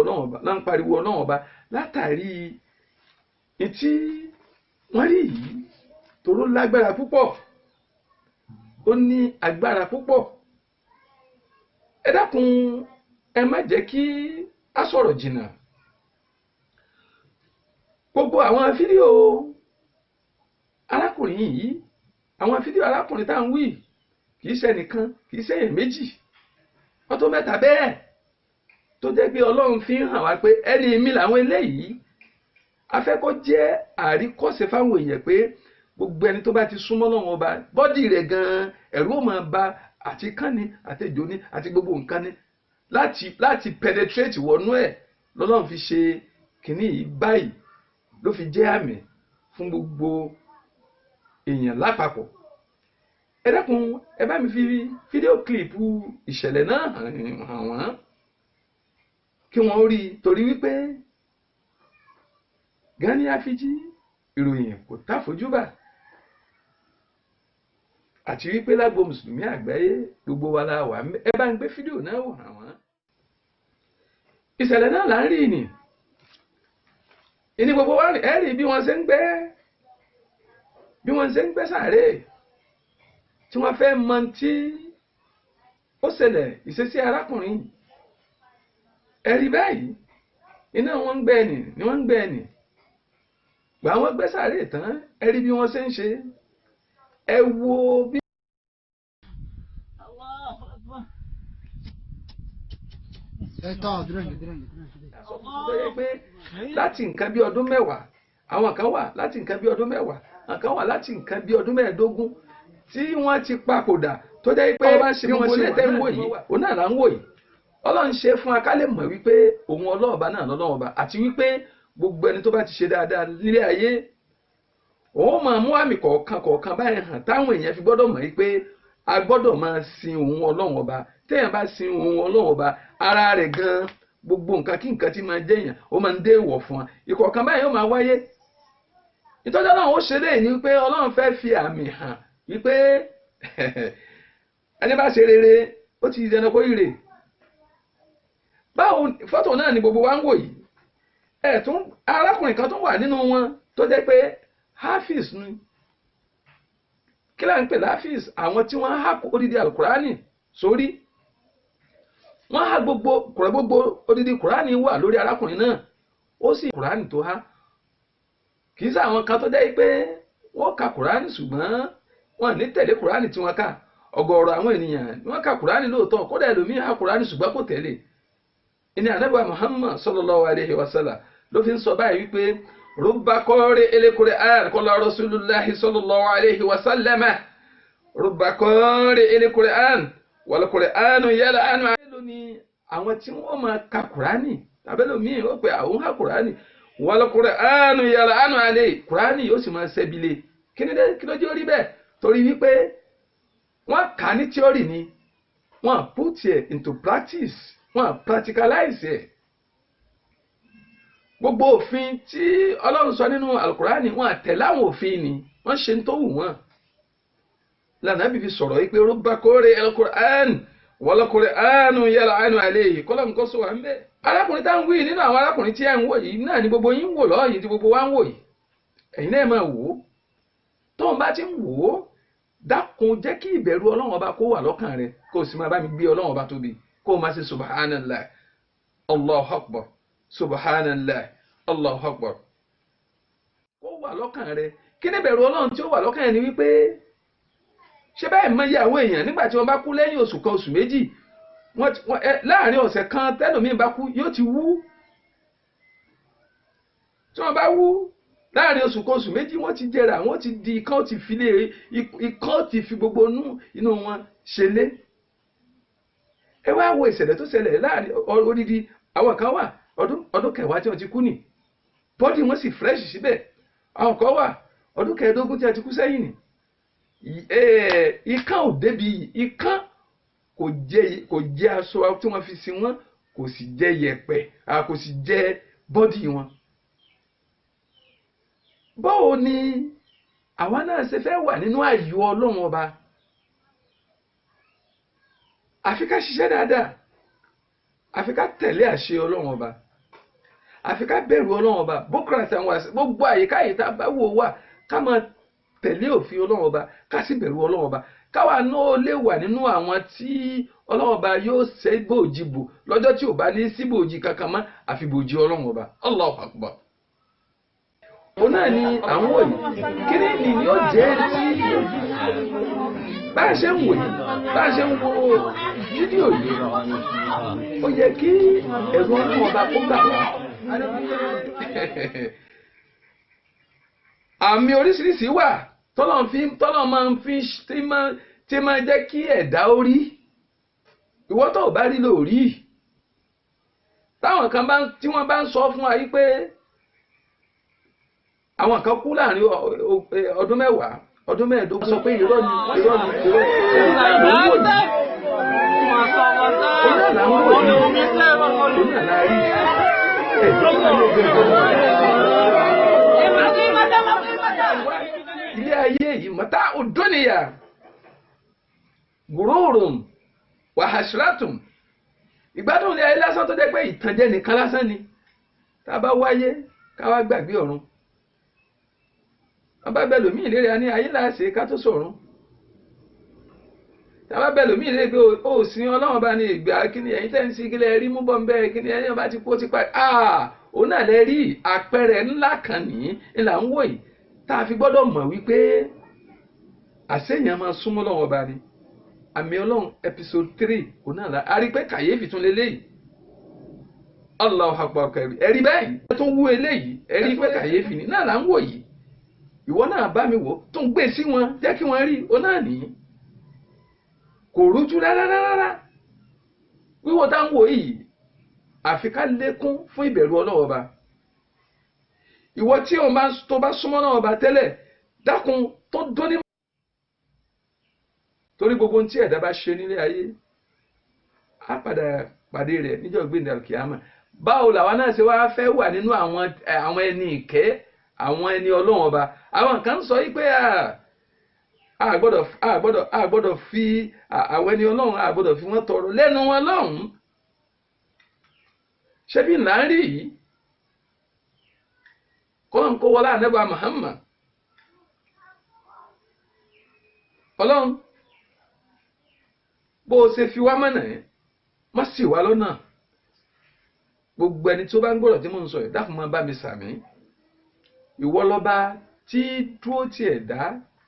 ọlọ́run ọba látàrí ìtí wọ́n rí yìí toró lágbára púpọ̀ ó ní agbára púpọ̀. ẹ dákun ẹ má jẹ́ kí a sọ̀rọ̀ jìnnà gbogbo àwọn fídíò arákùnrin yìí àwọn fídíò arákùnrin tá à ń wí kìí ṣe nìkan kìí ṣe èèyàn méjì wọ́n tó mẹ́ta bẹ́ẹ̀ tó jẹ́ pé ọlọ́run fi ń hàn wá pé ẹni mi làwọn eléyìí afẹ́kọ́ jẹ́ àríkọ́ṣe fáwọn èèyàn pé gbogbo ẹni tó bá ti súnmọ́ lọ́wọ́ ọba bọ́dì rẹ̀ gan-an ẹ̀rù ó máa ba àti kánni àti ejò ní àti gbogbo nǹkan ní láti penetrate wọnú ẹ̀ lọ́lọ́run fi ṣe kínní yìí báyìí ló fi jẹ́ àmì fún gbogbo èèyàn lápapọ̀. ẹ dákun ẹ bá mi fi fídíò kílípù ìṣẹ̀lẹ̀ náà hàn wọ́n kí wọ́n rí i torí wípé Gani Afiji ìròyìn kò táfojúbà àti wípé lágbo mùsùlùmí àgbáyé gbogbo wa la wà ẹ bá ń gbé fídíò náà wò hàn wọ́n. ìṣẹ̀lẹ̀ náà là ń rí ni ìní gbogbo wa ẹ rí bí wọ́n ṣe ń gbé sàárè tí wọ́n fẹ́ mọ tí ó ṣẹlẹ̀ ìṣesí arákùnrin ẹ rí báyìí iná wọn ń gbé ẹnì ni wọ́n ń gbé ẹnì gbà wọ́n gbé sàárè tán ẹ rí bí wọ́n ṣe ń ṣe ẹ wo bí. láti nǹkan bí ọdún 10 àwọn kan wà láti nǹkan bí ọdún 10 àwọn kan wà láti nǹkan bí ọdún 15 tí wọ́n ti papòdà tó jẹ́ pé bí wọ́n ṣe tẹ́ ń wò yìí òun náà là ń wò yìí ọlọ́run ṣe fún akálẹ̀ mọ̀ wípé òun ọlọ́ọ̀ba náà lọ́lọ́ọ̀ba àti wípé gbogbo ẹni tó bá ti ṣe dáadáa nílé ayé òun máa mú àmì kọ̀ọ̀kan báyìí hàn táwọn èèyàn fi gbọ́dọ̀ mọ̀ wípé a gbọ́dọ̀ máa sin òun ọlọ́run ọba téèyàn bá sin òun ọlọ́run ọba ara rẹ̀ gan gbogbo nǹkan kí nǹkan tí máa jẹ́yàn ó máa ń dé ìwọ̀ fún wa ìkọ̀ọ̀kan báyìí ó máa wáyé ìtọ́jú ọlọ́run ó ṣe léyìn ni wípé ọlọ́run fẹ́ fi àmì hàn wípé ẹni bá ṣe rere ó ti dẹnu kó ire báwo fọ́tò náà ni gbogbo wa ń wò yìí ẹ̀tún arákùnrin kan tó wà nínú wọn tó jẹ́ pé hafiz ni kí láà ń pè láhafiz àwọn tí wọ́n há odidi alukurani sórí wọ́n há gbogbo odidi kurani wà lórí arákùnrin náà ó sì kurani tó há kì í ṣe àwọn kan tó jẹ́ pé wọ́n ka kurani ṣùgbọ́n wọ́n ní tẹ̀lé kurani tí wọ́n kà ọ̀gọ̀ọ̀rọ̀ àwọn ènìyàn wọ́n ka kurani lóòótọ́ kódà ẹlòmíì há kurani ṣùgbọ́n kò tẹ̀lé ìní ànábì Muhammad sallallahu alayhi wa sallam ló fi ń sọ báyìí wípé rubba qari al-Qur'an qala rasulullahi sallallahu alayhi wa sallam rubba qari al-Qur'an wal Qur'anu yal'anu. mélòó ni àwọn tí wọ́n máa ka kùránì tàbẹ́lòmíì ó pe àwọn ha kùránì wal Qur'anu yal'anu alayhi kùránì yóò sì máa ṣẹ́bílẹ̀ kí ló jẹ́ orí bẹ́ẹ̀ torí wípé wọ́n kà á ní tíórì ni wọ́n put it into practice wọ́n practicalize ẹ̀ gbogbo òfin tí ọlọ́run sọ nínú alukurani wọ́n àtẹ̀lé àwọn òfin ni wọ́n ṣe ń tó wù wọ́n lànà bíbí sọ̀rọ̀ yìí pé rubba qari al-Qur'an wal Qur'anu yal'anu alayhi kọ́lá nǹkan sọ wà ń bẹ́ẹ̀. arákùnrin tá ń wí nínú àwọn arákùnrin tí ẹ̀ ń wò yìí náà ni gbogbo yín ń wò lọ́yìn tí gbogbo wa ń wò yìí ẹ̀yin náà máa wò ó tóun bá ti ń wò ó dákun jẹ́ kí ìbẹ̀rù ọlọ́run ọba kó wà lọ́kàn rẹ kó o sì máa bá mi gbé ọlọ́run ọba tóbi kó o máa ṣe subhanallah allahu akbar subhanallah allahu akbar kó wà lọ́kàn rẹ kí ní ìbẹ̀rù ọlọ́run tí ó wà lọ́kàn rẹ ni wípé ṣé báyìí mọ iye àwọn èèyàn nígbà tí wọ́n bá kú lẹ́yìn oṣù kan oṣù méjì láàrin ọ̀sẹ̀ kan tẹ́lòmíì bá kú yóò ti wú. Tí wọ́n bá wú láàrin oṣù kan oṣù méjì wọ́n ti jẹrà, wọ́n ti di ikán ti fi lé ikán ti fi gbogbo inú wọn ṣe lé. Ẹ wá wo ìṣẹ̀lẹ̀ tó ṣẹlẹ̀ láàrin odidi àwọn kan wà ọdún kẹwàá tí wọ́n ti kú nì, bọ́dì wọn sì fresh síbẹ̀. Àwọn kan wà ọdún kẹẹ̀ẹ́dógún tí wọ́n ti kú sẹ́yìn nì. Ikán ò débi, ikán kò jẹ aṣọ tí wọ́n fi sin wọn, kò sì jẹ yẹ̀pẹ̀, kò sì jẹ bọ́dì wọn. Báwo ni àwa náà ṣe fẹ́ wà nínú ààyò Ọlọ́run ọba? Àfi ká ṣiṣẹ́ dáadáa, àfi ká tẹ̀lé àṣẹ Ọlọ́run ọba, àfi ká bẹ̀rù Ọlọ́run ọba. Bókùrà tí àwọn àṣẹ gbogbo àyíká yìí tá a bá wò wà ká máa tẹ̀lé òfin Ọlọ́run ọba, ká sì bẹ̀rù Ọlọ́run ọba. Káwa náà lè wà nínú àwọn tí Ọlọ́run ọba yóò ṣe bòjì bò lọ́jọ́ tí ò bá ní sí bòjì kankan mọ́ àfi bòjì Ọlọ́run ọba. Allahu Akbar. Òun náà ni àwọn yìí kíni ni yóò jẹ́ tí bá a ṣe ń wò yìí, bá a ṣe ń wo fídíò yìí, ó yẹ kí ẹ̀rù Ọlọ́run ọba kó gbà wá. Àmì oríṣiríṣi wà tọ́lọ́ máa ń fi tí máa jẹ́ kí ẹ̀dá ó rí. Ìwọ tó bá rí lò rí. Táwọn kan tí wọ́n bá ń sọ fún wa yìí pé àwọn kan kú láàrin ọdún mẹ́wàá, ọdún mẹ́ẹ̀ẹ́dógún, sọ pé irọ́ ni. Ilé ayé yìí mọ́tà òdúnìyà gùrùrùm wàhásírátùm. Ìgbádùn ilé ayé lásán tó jẹ́ pé ìtànjẹ nìkan lásán ni. Tá a bá wáyé ká wá gbàgbé ọ̀run. Bàbá bẹ́ẹ̀ lòmí ìlérí a ní ayé láàṣẹ ká tó sọ̀run. Bàbá bẹ́ẹ̀ lòmí ìlérí pé ó sin Ọlọ́run bá ní ìgbà kíni ẹ̀yin tẹ́ ń sí kílẹ̀ rí mú bọ́ ń bẹ́ẹ̀ kíni ẹ̀yin bá ti kó ti parí. Òun náà lẹ rí àpẹẹrẹ ńlá kan ní ìlà ń wò yìí tá a fi gbọ́dọ̀ mọ̀ wípé àṣeyàn máa súnmọ́ Ọlọ́run ọba ni. Àmì Ọlọ́run episode 3 òun náà la a rí pé kàyéfì tún lélẹ́yìí. Allahu Akbar kẹrì ẹ̀rí báyìí ẹ tún wú eléyìí ẹ̀rí pé kàyéfì ni náà là ń wò yìí. Ìwọ náà bá mi wò tó ń gbé sí wọn jẹ́ kí wọ́n rí ọ náà nìyí. Kò rújú rárá. Wíwò tá ń wò yìí àfi ká lékún fún ìbẹ̀rù Ọlọ́run ọba. Ìwọ tí tó bá súnmọ́ Ọlọ́run ọba tẹ́lẹ̀ dákun tó dóní. Torí gbogbo ohun tí ẹ̀dá bá ṣe nílé ayé á padà pàdé rẹ̀ níjọ́ gbẹ̀ndẹ̀ àlùkìyámà. Báwo làwa náà ṣe wá fẹ́ wà nínú àwọn ẹni ìkẹ́, àwọn ẹni Ọlọ́run ọba? Àwọn kan sọ yìí pé a gbọ́dọ̀ fi àwọn ẹni Ọlọ́run a gbọ́dọ̀ fi wọ́n tọrọ lẹ́nu wọn lọ́hùn. Ṣé bí ńlá ń rí yìí? Kọ́lọ́n kó wọlé ànábì Muhammad. Ọlọ́run bó o ṣe fi wá mọ̀nà yẹn má sì wá lọ́nà. Gbogbo ẹni tí ó bá ń gbọ́dọ̀ tí mò ń sọ yìí dákun máa bá mi sàmí. Ìwọ lọ́ba tí dúró ti ẹ̀dá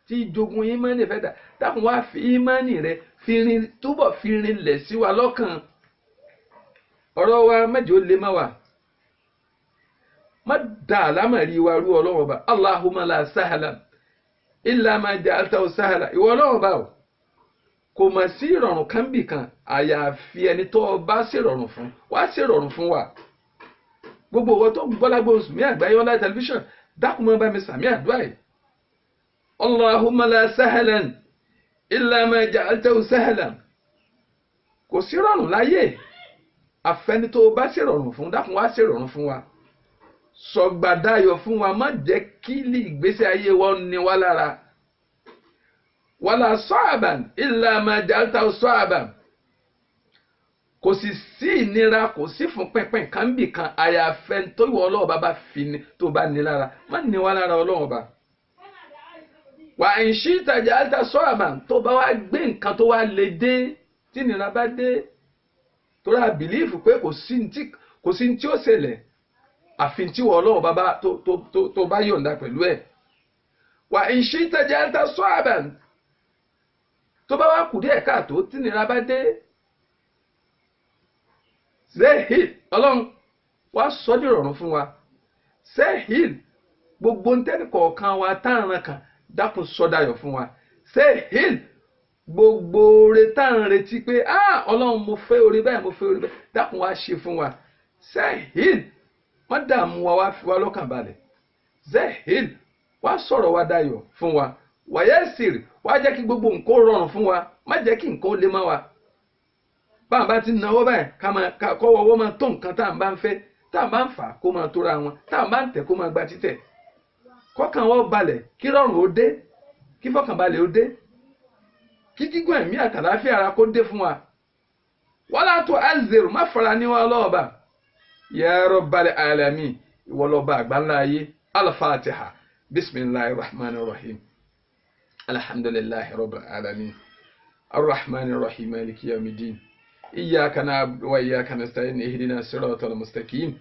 tí jogun ìmánì fẹ́ dà dákun wá fi ìmánì rẹ túbọ̀ fi rinlẹ̀ sí wa lọ́kàn. Ọ̀rọ̀ wa mẹ́jọ lè má wà. Má dà àlámọ̀rí wa rú Ọlọ́run ọba. Allahumma la sahla illa ma ja'altahu sahla. Ìwọ Ọlọ́run ọba o kò mà sí ìrọ̀rùn kan bì kan àyàfi ẹni tó bá ṣèrọ̀rùn fún wá ṣèrọ̀rùn fún wa. Gbogbo owó tó gbọ́lágbó sùnmí àgbáyé ọlá tẹlifíṣàn dákun máa bá mi sàmì àdúrà yìí. Allahumma la sahlan illa ma ja'altahu sahlan. Kò sí rọ̀rùn láyé àfẹni tó bá ṣèrọ̀rùn fún dákun wá ṣèrọ̀rùn fún wa. Sọ̀gbàdáyọ̀ fún wa, má jẹ́ kí ìgbésí ayé wọn ní wá lára. Wala sa'aban illa ma ja'altahu sa'aban. Kò sì sí ìnira, kò sí fún pínpín kan bì kan àyàfẹ́ tó ìwọ Ọlọ́run bá fi ni tó bá ní lára. Má ní wá lára Ọlọ́run bá. Wa in shi'ta ja'alta sa'aban tó bá wá gbé nǹkan tó wá lè dé tí ìnira bá dé. Torí a bìlífù pé kò sí tí ó ṣẹlẹ̀ àfi tí ìwọ Ọlọ́run bá tó bá yọ̀ǹda pẹ̀lú ẹ̀. Wa in shi'ta ja'alta sa'aban tó bá wá kù díẹ̀ káàtó tí ìnira bá dé. sehil ọlọ́run wá sọ ní ìrọ̀rùn fún wa sehil gbogbo ntẹ́ni kọ̀ọ̀kan wa táàràn kan dákun sọ́dayọ̀ fún wa sehil gbogbo oore táàràn retí pé ọlọ́run mo fẹ́ oore báyìí mo fẹ́ oore báyìí dákun wá ṣe fún wa sehil má dààmú wa wá fi wa lọ́kàn balẹ̀ sehil wá sọ̀rọ̀ wa dayọ̀ fún wa wàyẹ́sìrì wá jẹ́ kí gbogbo nǹkan rọrùn fún wa má jẹ́ kí nǹkan ó lé mọ́ wa báwọn bá ti náwó báyìí kọ́wọ́ owó máa tó nǹkan tá à ń bá ń fẹ́ tá à ń bá ń fà kó máa tóra wọn tá à ń bá ń tẹ̀ kó máa gba títẹ̀ kọ́kàn wọ́n balẹ̀ kí rọrùn ó dé kí fọkànbalẹ̀ ó dé kí gígùn ẹ̀mí àtàláfíà ara kó dé fún wa wala tu'azziru má fara ní wa lọ́ọ̀bà ya rabbal alamin ìwọ lọ́ba àgbáńlá ayé al-Fatiha bismillahir rahmanir rahim alhamdulillahi rabbil alamin arrahmanir rahim maliki yawmiddin iyyaka na'budu wa iyyaka nasta'in ihdinas siratal mustaqim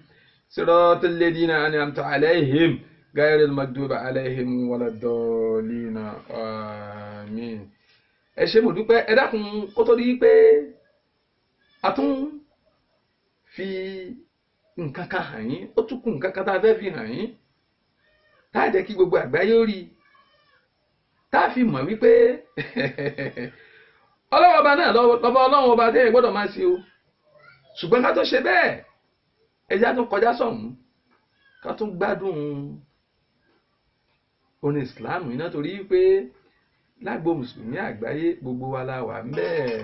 siratal ladina an'amta alaihim ghayril maghdubi alaihim waladdallin amin. ẹ ṣé mo dúpẹ́ ẹ dákun kó tó di pé a tún fi nǹkan kan hàn yín ó tún kù nǹkan kan tá a fẹ́ fi hàn yín tá a jẹ́ kí gbogbo àgbáyé ó rí tá a fi mọ̀ wípé ọlọ́wọ́ ọba náà lọ́ba ọlọ́wọ́ ọba tẹ́yẹ gbọ́dọ̀ máa ṣe o ṣùgbọ́n ká tó ṣe bẹ́ẹ̀ ẹja tó kọjá sọ̀hún ká tún gbádùn orin Islam yìí náà torí pé lágbo mùsùlùmí àgbáyé gbogbo wa la wà ń bẹ́ẹ̀.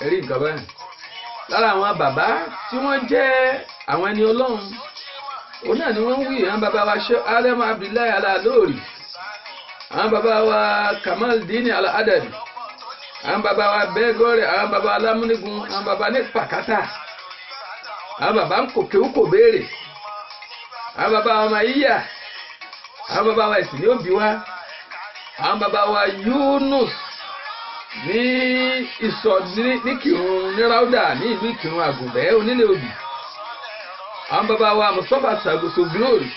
ẹ̀rí nǹkan báyìí lára àwọn bàbá tí wọ́n jẹ́ àwọn ẹni ọlọ́run òun náà ni wọ́n ń wí àwọn bàbá wa ṣe Adam Abdullahi Al-Alori àwọn bàbá wa Kamal Dini Al-Adadi àwọn bàbá wa Bẹ́gọ́rẹ̀ àwọn bàbá Alámúnigun àwọn bàbá ní Pàkátà àwọn bàbá ń kòkéwú kò béèrè àwọn bàbá wa Mayíyà àwọn bàbá wa Ìsìn ní òbí wa àwọn bàbá wa Yunus ní ìsọ ní Kírun ní Ráúdà ní ìlú Ìkírun Àgùnbẹ́ onílé òbí àwọn bàbá wa Mustapha Sagoso Glory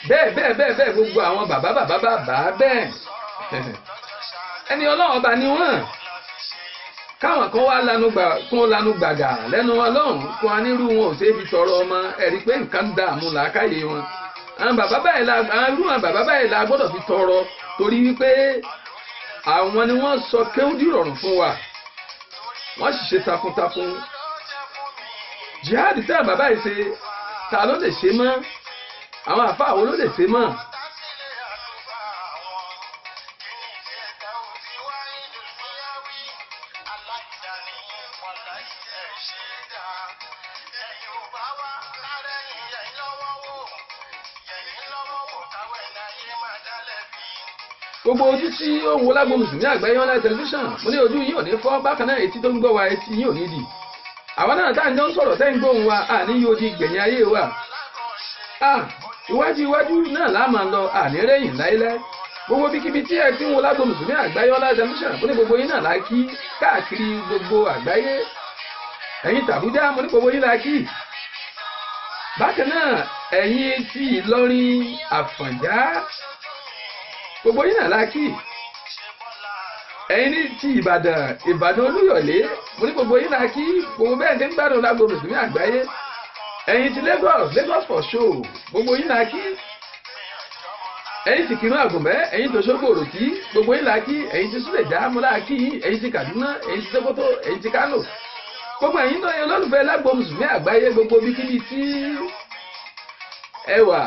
bẹ́ẹ̀ gbogbo àwọn bàbá bẹ́ẹ̀ ẹni ọlọ́run ọba ni wọ́n káwọn kan wá lanu gbàgà lẹ́nu ọlọ́run kún anírú wọn ò ṣeé fi tọrọ ọmọ ẹ̀rí pé nǹkan dààmú làákàyè wọn àwọn bàbá báyìí la gbọ́dọ̀ fi tọrọ torí wípé àwọn ni wọ́n sọ kéwú dìrọ̀rùn fún wa wọ́n sì ṣe takuntakun jihadi tẹ́ bàbá yìí ṣe ta ló lè ṣe mọ́ àwọn àfáà wo ló lè ṣe mọ́. gbogbo ojú tí ó ń wo lágbo mùsùlùmí àgbáyé online television mo ní ojú yín ò ní fọ́ bákan náà etí tó ń gbọ́ wa etí yín ò ní dì àwa náà tá à ń jọ ń sọ̀rọ̀ tẹ́ ń gbóhùn wa àní yóò di gbẹ̀yìn ayé wa iwájú náà la máa lọ àní rẹ́yìn láíláí gbogbo bíkíbi tí ẹ ti ń wo lágbo mùsùlùmí àgbáyé online television mo ní gbogbo yín náà la kí káàkiri gbogbo àgbáyé ẹ̀yin tàbújá mo ní gbogbo yín la kí bákan náà ẹ̀yin ti Ìlọrin Àfọ̀njá gbogbo yín náà la kí ẹ̀yin ní ti Ìbàdàn Olúyọ̀lé mo ní gbogbo yín la kí gbogbo bẹ́ẹ̀ ní gbádùn lágbo mùsùlùmí àgbáyé ẹ̀yin ti Lagos for show gbogbo yín la kí ẹ̀yin ti Kírun Àgùnbẹ́ ẹ̀yin tó Ṣógbó Òròkì gbogbo yín la kí ẹ̀yin ti Súlẹ̀já mo la kí ẹ̀yin ti Kaduna ẹ̀yin ti Sókótó ẹ̀yin ti Kánò gbogbo ẹ̀yin náà olólùfẹ́ lágbo mùsùlùmí àgbáyé gbogbo bíkíbi tí ẹ wà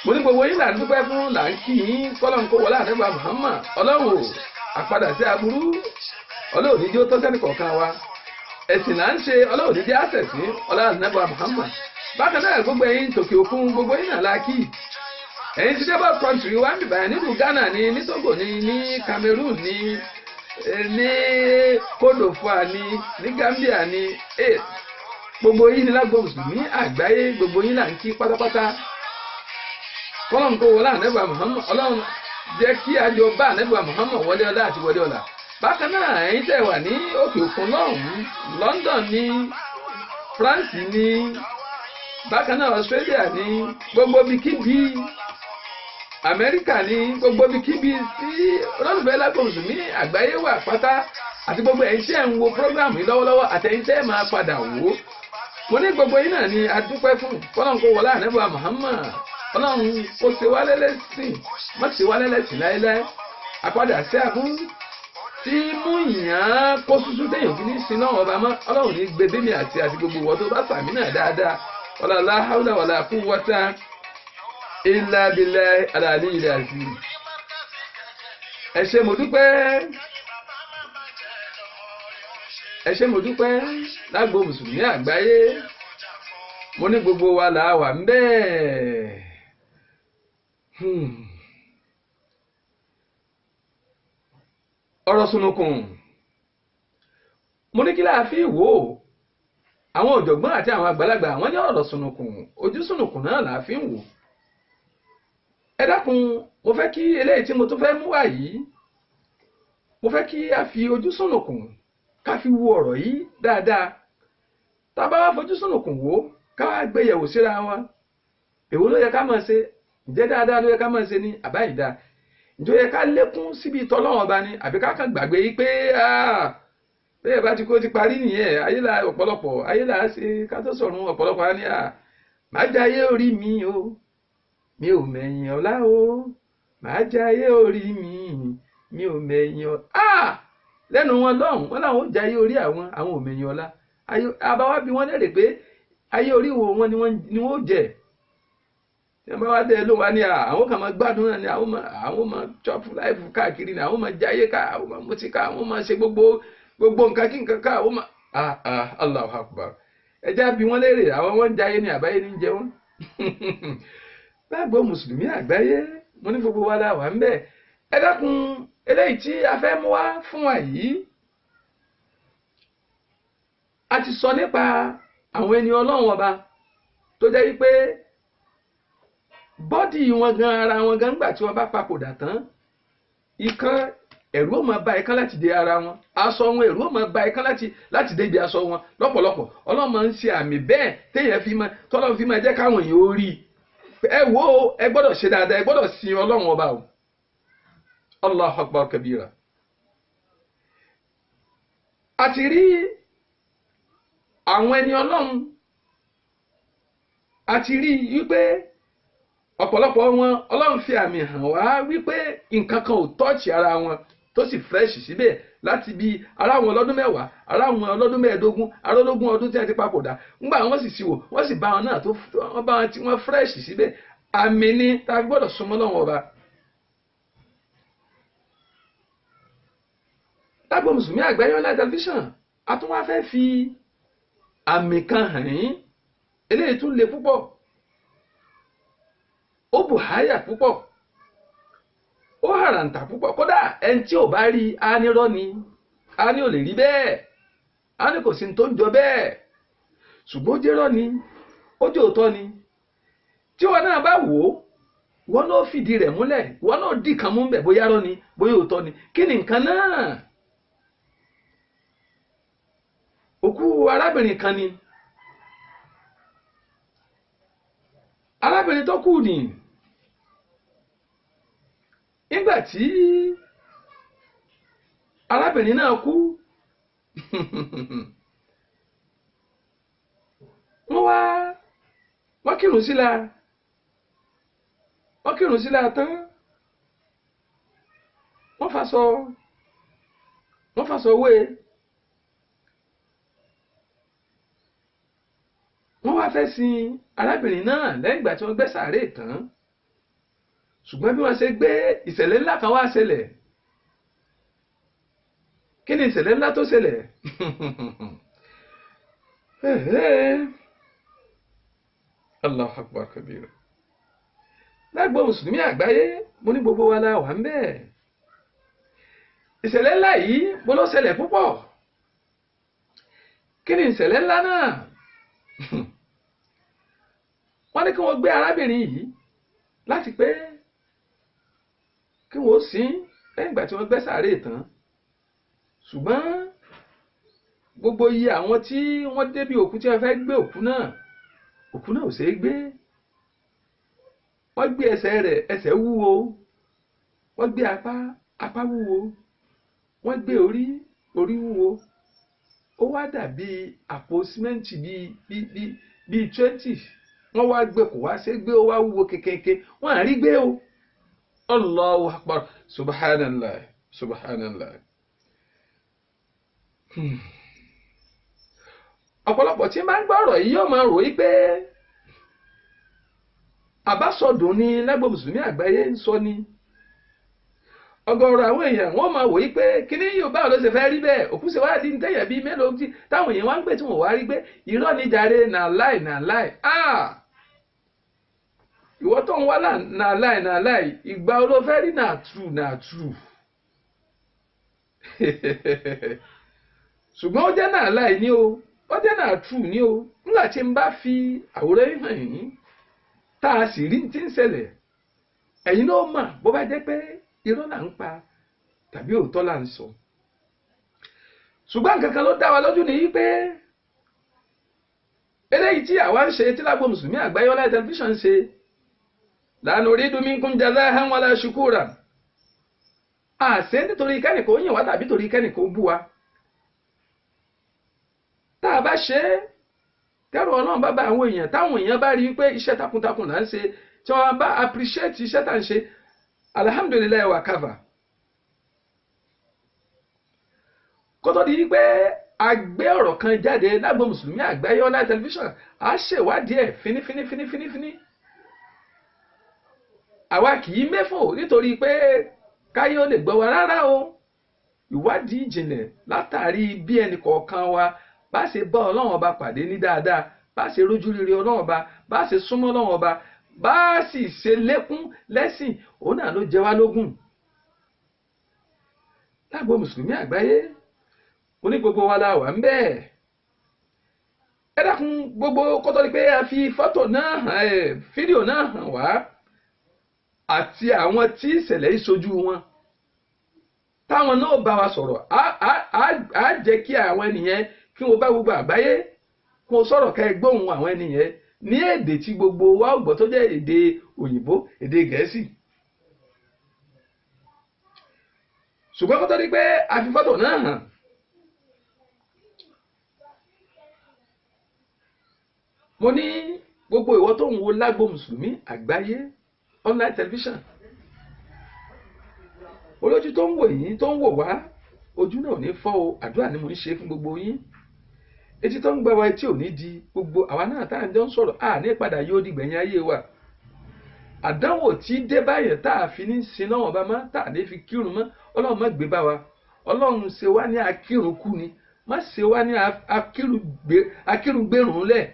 mo ní gbogbo yín là ń dúpẹ́ fún là ń kí yín kọ́lọ́n kó wọlé àdébà Muhammad ọlọ́run ò àpadà sí aburú ọlọ́run ní jẹ́ ó tọ́sẹ́nì kọ̀ọ̀kan wa ẹ̀sìn là ń ṣe ọlọ́run ní jẹ́ àṣẹ̀sí ọlọ́run àdébà Muhammad bákan náà gbogbo ẹ̀yin tòkè òkun gbogbo yín náà la kí ẹ̀yin ti débọ̀ country wa ń bìbà nílùú Ghana ní Togo ní Cameroon ní ní kódòfà ní Gambia ní gbogbo yín ní lágbo mùsùlùmí àgbáyé gbogbo yín là ń kí pátápátá kọ́lọ́n kó wọlé ànẹ́bà Muhammad ọlọ́run jẹ́ kí àjọ bá ànẹ́bà Muhammad wọlé ọlá àti wọlé ọlá bákan náà ẹ̀yin tẹ́ wà ní òkè òkun lọ́hùn London ní France ní bákan náà Australia ní gbogbo bíkíbi Amẹ́ríkà ní gbogbo bíkíbi tí olólùfẹ́ lágbo mùsùlùmí àgbáyé wà pátá àti gbogbo ẹ̀yin tẹ́ ń wo program yìí lọ́wọ́lọ́wọ́ àtẹ̀yin tẹ́ máa padà wò ó mo ní gbogbo yín náà ni a dúpẹ́ fún kọ́lọ́n kó wọlé ànẹ́bà Muhammad ọlọ́run ó ṣe wá lẹ́lẹ́sìn má ṣe wá lẹ́lẹ́sìn láéláé àpadà sí àbú tí mú ìyàn kó súsú téèyàn fi ní sin náà ọba mọ́ ọlọ́run ní gbé bẹ́mi àti gbogbo ìwọ tó bá sàmì náà dáadáa wala hawla wala quwwata illa billahi al-aliyyil azim. ẹ ṣé mo dúpẹ́ lágbo mùsùlùmí àgbáyé mo ní gbogbo wa là wà ń bẹ́ẹ̀. ọ̀rọ̀ sunukun mo ní kí láà fi wò ó àwọn ọ̀jọ̀gbọ́n àti àwọn àgbàlagbà wọ́n ní ọ̀rọ̀ sunukun ojú sunukun náà là fi ń wò. ẹ dákun mo fẹ́ kí eléyìí tí mo tún fẹ́ mú wá yìí mo fẹ́ kí a fi ojú sunukun ká fi wo ọ̀rọ̀ yìí dáadáa tá a bá wá fojú sunukun wò ká wá gbé yẹ̀wò síra wa èwo ló yẹ ká máa ṣe ǹjẹ́ dáadáa ló yẹ ká máa ṣe ní àbá ìdá ǹjẹ́ ó yẹ ká lékún síbi tọ́lọ́wọ́n ọba ni àbí ká kàn gbàgbé yìí pé bẹ́ẹ̀ bá ti kó ti parí nìyẹn ayélujára ọ̀pọ̀lọpọ̀ ayélujára ṣe ká tó sọ̀run ọ̀pọ̀lọpọ̀ á ní máa jayé orí mi o mi ò mẹ̀yìn ọ̀la o máa jayé orí mi ò mẹ̀yìn ọ̀la lẹ́nu wọn lọ́hùn wọn làwọn ó jayé orí àwọn ò mẹ̀yìn ọ̀la àbáwá bí wọ́n lérè pé ayé orí wo wọn ni wọ́n ó jẹ tí wọ́n bá wá dé ló wá ní àwọn kan máa gbádùn náà ni àwọn máa chop life káàkiri ni àwọn máa jayé ká àwọn máa mutí ká àwọn máa ṣe gbogbo nǹkan kí nǹkan ká àwọn máa Allahu Akbar ẹjá bí wọ́n lérè àwọn wọn ń jayé ní àbáyé ní jẹ wọn. lágbo mùsùlùmí àgbáyé mo ní gbogbo wa láwà ń bẹ ẹ dákun eléyìí tí a fẹ́ mú wá fún wa yìí a ti sọ nípa àwọn ẹni ọlọ́run ọba tó jẹ́ wípé bọ́dì wọn gan ara wọn gan gbà tí wọ́n bá papòdà tán ìkan ẹ̀rù ó máa bá ìkan láti dé ara wọn aṣọ wọn ẹ̀rù ó máa bá ìkan láti dé ibi aṣọ wọn lọ́pọ̀lọpọ̀ ọlọ́run máa ń ṣe àmì bẹ́ẹ̀ téèyàn tọ́lọ́run fi máa jẹ́ káwọn èèyàn ó rí ẹ wò ó ẹ gbọ́dọ̀ ṣe dáadáa ẹ gbọ́dọ̀ sin ọlọ́run ọba o Allahu Akbar kabira. a ti rí àwọn ẹni ọlọ́run a ti rí wípé ọ̀pọ̀lọpọ̀ wọn ọlọ́run fi àmì hàn wá wípé nǹkan kan ò tọ́ọ̀chì ara wọn tó sì fresh síbẹ̀ láti bí ara wọn ọlọ́dún 10 ara wọn ọlọ́dún 15 arólógún ọdún tí a ti papòdà ńgbà wọn sì sí wò wọ́n sì bá wọn náà tó wọ́n bá wọn tí wọ́n fresh síbẹ̀ àmì ni tá a gbọ́dọ̀ súnmọ́ lọ́wọ́ ọba. lágbo mùsùlùmí àgbáyé online television a tún wá fẹ́ fi àmì kan hàn yín eléyìí tún le púpọ̀ ó bùháyà púpọ̀ ó hàràǹtà púpọ̀ kódà ẹni tí ò bá rí a nírọ́ ni a ní ò lè rí bẹ́ẹ̀ a ní kò sí ní tó ń jọ bẹ́ẹ̀ ṣùgbọ́n ó jẹ́rọ́ ni ó jẹ́ òótọ́ ni tí wọn náà bá wò ó wọn náà fìdí rẹ̀ múlẹ̀ wọn náà dì kan mú bẹ̀ bóyá rọ́ ni bóyá òótọ́ ni kí ni nǹkan náà òkú arábìnrin kan ni arábìnrin tó kú ni nígbà tí arábìnrin náà kú wọ́n kírun síla tán wọ́n faṣọ wé wọ́n wá fẹ́ sin arábìnrin náà lẹ́yìn ìgbà tí wọ́n gbẹ́ sàárè tán ṣùgbọ́n bí wọ́n ṣe gbé ìṣẹ̀lẹ̀ ńlá kan wá ṣẹlẹ̀ kí ni ìṣẹ̀lẹ̀ ńlá tó ṣẹlẹ̀ Allahu Akbar kabira. lágbo mùsùlùmí àgbáyé mo ní gbogbo wa la wà ń bẹ́ẹ̀ ìṣẹ̀lẹ̀ ńlá yìí bó ló ṣẹlẹ̀ púpọ̀. Kí ni ìṣẹ̀lẹ̀ ńlá náà? Wọ́n ní kí wọ́n gbé arábìnrin yìí láti pé kí wọ́n sin lẹ́yìn ìgbà tí wọ́n gbẹ́ sàárè tán. Ṣùgbọ́n gbogbo iye àwọn tí wọ́n débi òkú tí wọ́n fẹ́ gbé òkú náà ò ṣeé gbé. Wọ́n gbé ẹsẹ̀ rẹ̀, ẹsẹ̀ wúwo. Wọ́n gbé apá wúwo. Wọ́n gbé orí wúwo. Ó wá dàbí àpò símẹ́ǹtì bíi 20. Wọ́n wá gbé kò wá ṣe gbé, ó wá wúwo kékeré. Wọ́n á rí gbé o. Allahu akbar, subhanallah, subhanallah. Ọ̀pọ̀lọpọ̀ tí máa ń gbọ́ ọ̀rọ̀ yìí yóò máa rò wípé àbásọdùn ni lágbo mùsùlùmí àgbáyé ń sọ ni. Ọ̀gọ̀rọ̀ àwọn èèyàn wọ́n máa wò wípé kíní yóò báwo ló ṣe fẹ́ rí bẹ́ẹ̀, òkú ṣe wá di ń tẹ̀yẹ̀ bíi mélòó tí táwọn èèyàn wá ń pè tí wọ́n wá rí gbé. Irọ́ ni jàre, nà láì. Ìwọ tó ń wá nà láì ìgbà wo ló fẹ́ rí nà true. Ṣùgbọ́n ó jẹ́ nà láì ní o, ó jẹ́ nà true ní o. Nígbà tí n bá fi àwòrán hàn yín tá a sì rí tí ń ṣẹlẹ̀, ẹ̀yin náà mọ̀ bó bá jẹ́ pé irọ́ là ń pa tàbí òótọ́ là ń sọ. Ṣùgbọ́n nǹkan kan ló dá wa lójú ní pé eléyìí tí àwa ń ṣe tí lágbo mùsùlùmí àgbáyé online television ń ṣe, la nuridu minkum jazahan wala shukura. Àṣẹ nítorí kẹ́nìkan ó yìn wá tàbí torí kẹ́nìkan ó bú wa. Tá a bá ṣe é kẹ́rù Ọlọ́run bá bá àwọn èèyàn, táwọn èèyàn bá rí pé iṣẹ́ takuntakun là ń ṣe, tí wọ́n bá appreciate iṣẹ́ tá ń ṣe, alhamdulilayi wa kafa. Kó tó di pé a gbé ọ̀rọ̀ kan jáde lágbo mùsùlùmí àgbáyé online television, a ṣèwádìí ẹ̀ fínífíní. Àwa kì í méfò nítorí pé káyé ó lè gbọ́ wa rárá o. Ìwádìí ìjìnlẹ̀ látàrí bí ẹnì kọ̀ọ̀kan wa bá ṣe bá Ọlọ́run ọba pàdé ní dáadáa, bá ṣe rójú rere Ọlọ́run ọba, bá ṣe súnmọ́ Ọlọ́run ọba, bá sì ṣe lékún lẹ́sìn, òun náà ló jẹ wá lógún. Lágbo mùsùlùmí àgbáyé, mo ní gbogbo wa la wà ń bẹ́ẹ̀. Ẹ dákun gbogbo kó tó di pé a fi fọ́tò náà hàn, fídíò náà hàn wá, àti àwọn tí ìṣẹ̀lẹ̀ yìí ṣojú wọn, táwọn náà bá wa sọ̀rọ̀, á jẹ́ kí àwọn ènìyàn kí wọ́n bá gbogbo àgbáyé kó sọ̀rọ̀ ká ẹ gbóhùn àwọn ènìyàn ní èdè tí gbogbo wa ò gbọ́ tó jẹ́ èdè òyìnbó, èdè Gẹ̀ẹ́sì. Ṣùgbọ́n kó tó di pé a fi fọ́tò náà hàn, mo ní gbogbo ìwọ tó ń wo lágbo mùsùlùmí àgbáyé online television, olójú tó ń wò yín tó ń wò wá, ojú náà ò ní fọ́ o, àdúrà ni mo ń ṣe fún gbogbo yín. Etí tó ń gbà wá etí ò ní di, gbogbo àwa náà tá à ń jọ ń sọ̀rọ̀ ní padà yóò di gbẹ̀yìn ayé wa. Àdánwò tí dé báyẹn tá a fi ní sin náà ọba má, tá a ní fi kírun mọ́, Ọlọ́run má gbé bá wa. Ọlọ́run ṣe wá ní akírun kú ni, má ṣe wá ní akírun gbérùn lẹ̀.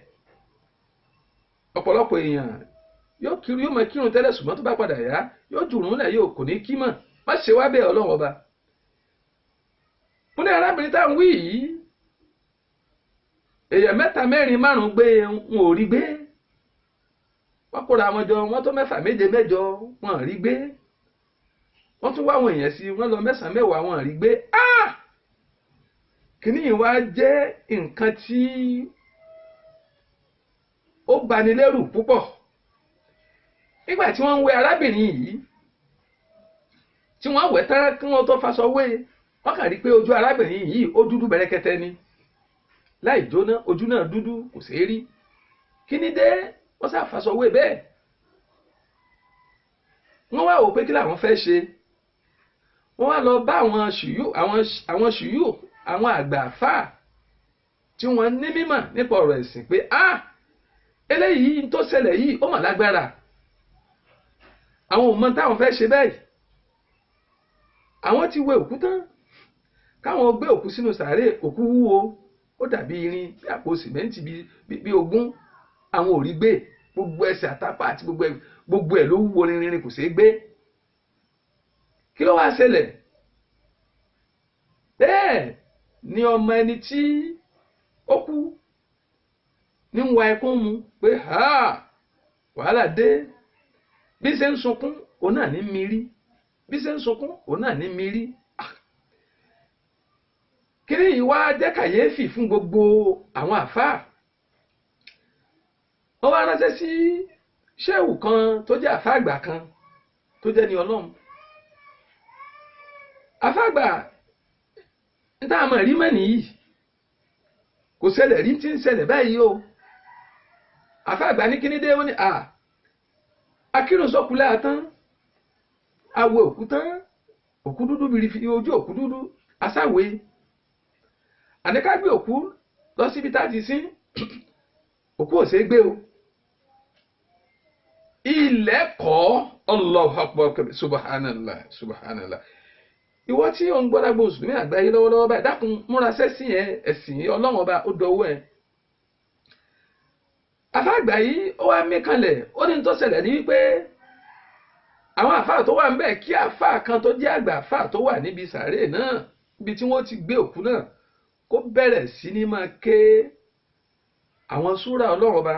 Ọ̀pọ̀lọpọ̀ èèyàn yóò máa kírun tẹ́lẹ̀, ṣùgbọ́n tó bá padà yá yóò jùrún lẹ̀, yóò kò ní kí mọ̀. Má ṣe wá bẹ́ẹ̀ Ọlọ́run ọba. Mo ní arábìnrin tá à ń wí yìí, èèyàn 3, 4, 5 gbé wọn ò rí gbé. Wọ́n kóra wọn jọ, wọ́n tó 6, 7, 8 wọn ò rí gbé. Wọ́n tún wá àwọn èèyàn sí, wọ́n lọ 9, 10 wọn ò rí gbé. Kìíní yìí wá jẹ́ nǹkan tí ó bani lẹ́rù púpọ̀. Nígbà tí wọ́n ń wẹ arábìnrin yìí, tí wọ́n wẹ̀ tán kí wọ́n tó faṣọ wé, wọ́n kàn rí pé ojú arábìnrin yìí ó dúdú bẹ̀rẹ̀kẹ̀tẹ̀ ni, láì jóná, ojú náà dúdú kò ṣeé rí. Kí ni dé wọ́n sá faṣọ wé bẹ́ẹ̀? Wọ́n wá wò pé kí làwọn fẹ́ ṣe. Wọ́n wá lọ bá àwọn ṣùyù, àwọn àgbà àfáà tí wọ́n ní mímọ̀ nípa ọ̀rọ̀ ẹ̀sìn pé eléyìí tó ṣẹlẹ̀ yìí ó mà lágbára. Àwọn ò mọ̀ táwọn fẹ́ ṣe bẹ́ẹ̀. Àwọn ti wẹ òkú tán, káwọn gbé òkú sínú sàárè, òkú wúwo, ó dàbí irin bí àpò sìmẹ́ǹtì bí 20. Àwọn ò rí gbé, gbogbo ẹsẹ̀ àtàpá àti gbogbo ẹ̀ ló wúwo rinrin kò ṣeé gbé. Kí ló wá ṣẹlẹ̀? bẹ́ẹ̀ ni ọmọ ẹni tí ó kú ní ń wa ẹkún mu pé wàhálà dé, bí ṣe ń sunkún òun náà ní mírí, bí ṣe ń sunkún òun náà ní mírí. kíní yìí wá jẹ́ kàyéfì fún gbogbo àwọn àfáà. wọ́n wá ránṣẹ́ sí ṣéwù kan tó jẹ́ àfáà àgbà kan tó jẹ́ ní Ọlọ́run. àfáà àgbà ń tá àmọ́ rí mọ́ nìyí, kò ṣẹlẹ̀ rí tí ń ṣẹlẹ̀ báyìí o. àfáà àgbà ní kíní dé, wọ́n ní akírun sọ́kùlá tán, awẹ òkú tán, òkú dúdú bìrì fi ojú òkú dúdú asáwé, àníká gbé òkú lọ síbi tá a ti sin, òkú ò ṣeé gbé o. ilẹ̀ kọ́, Allahu Akbar, subhanallah subhanallah. ìwọ tí ò ń gbọ́dọ̀ gbọ́ mùsùlùmí àgbáyé lọ́wọ́lọ́wọ́ báyìí, dákun múra sẹ́sìn ẹ̀, ẹ̀sìn Ọlọ́run ọba ó dọwọ́ ẹ̀. àfáà àgbà yìí ó wá mí kanlẹ̀, ó ní tó ṣẹlẹ̀ ní wípé àwọn àfáà tó wà ń bẹ̀ kí àfáà kan tó jẹ́ àgbà àfáà tó wà níbi sàárè náà, ibi tí wọ́n ti gbé òkú náà, kó bẹ̀rẹ̀ sí ní máa ké àwọn súrà Ọlọ́run ọba,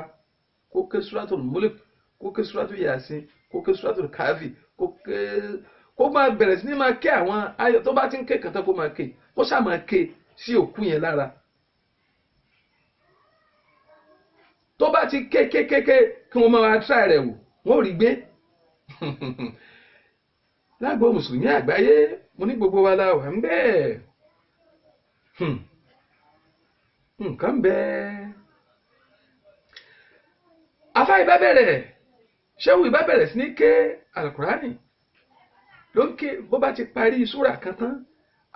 kó ké súratul Mulk, kó ké súratul Yasin, kó ké súratul Káfì, kó máa bẹ̀rẹ̀ sí ní máa ké àwọn ayọ̀ tó bá ti ń ké kàtà, kó máa ké, kó ṣáà máa ké sí òkú yẹn lára. tó bá ti ké kí wọ́n máa wá tíráì rẹ̀ wò, wọ́n ò rí gbé. lágbo mùsùlùmí àgbáyé, mo ní gbogbo wa la wà ń bẹ́ẹ̀. nǹkan bẹ́ẹ̀. afá ìbá bẹ̀rẹ̀, ṣéwù ìbá bẹ̀rẹ̀ sí ní ké alukurani, ló ń ké, bó bá ti parí súrà kan tán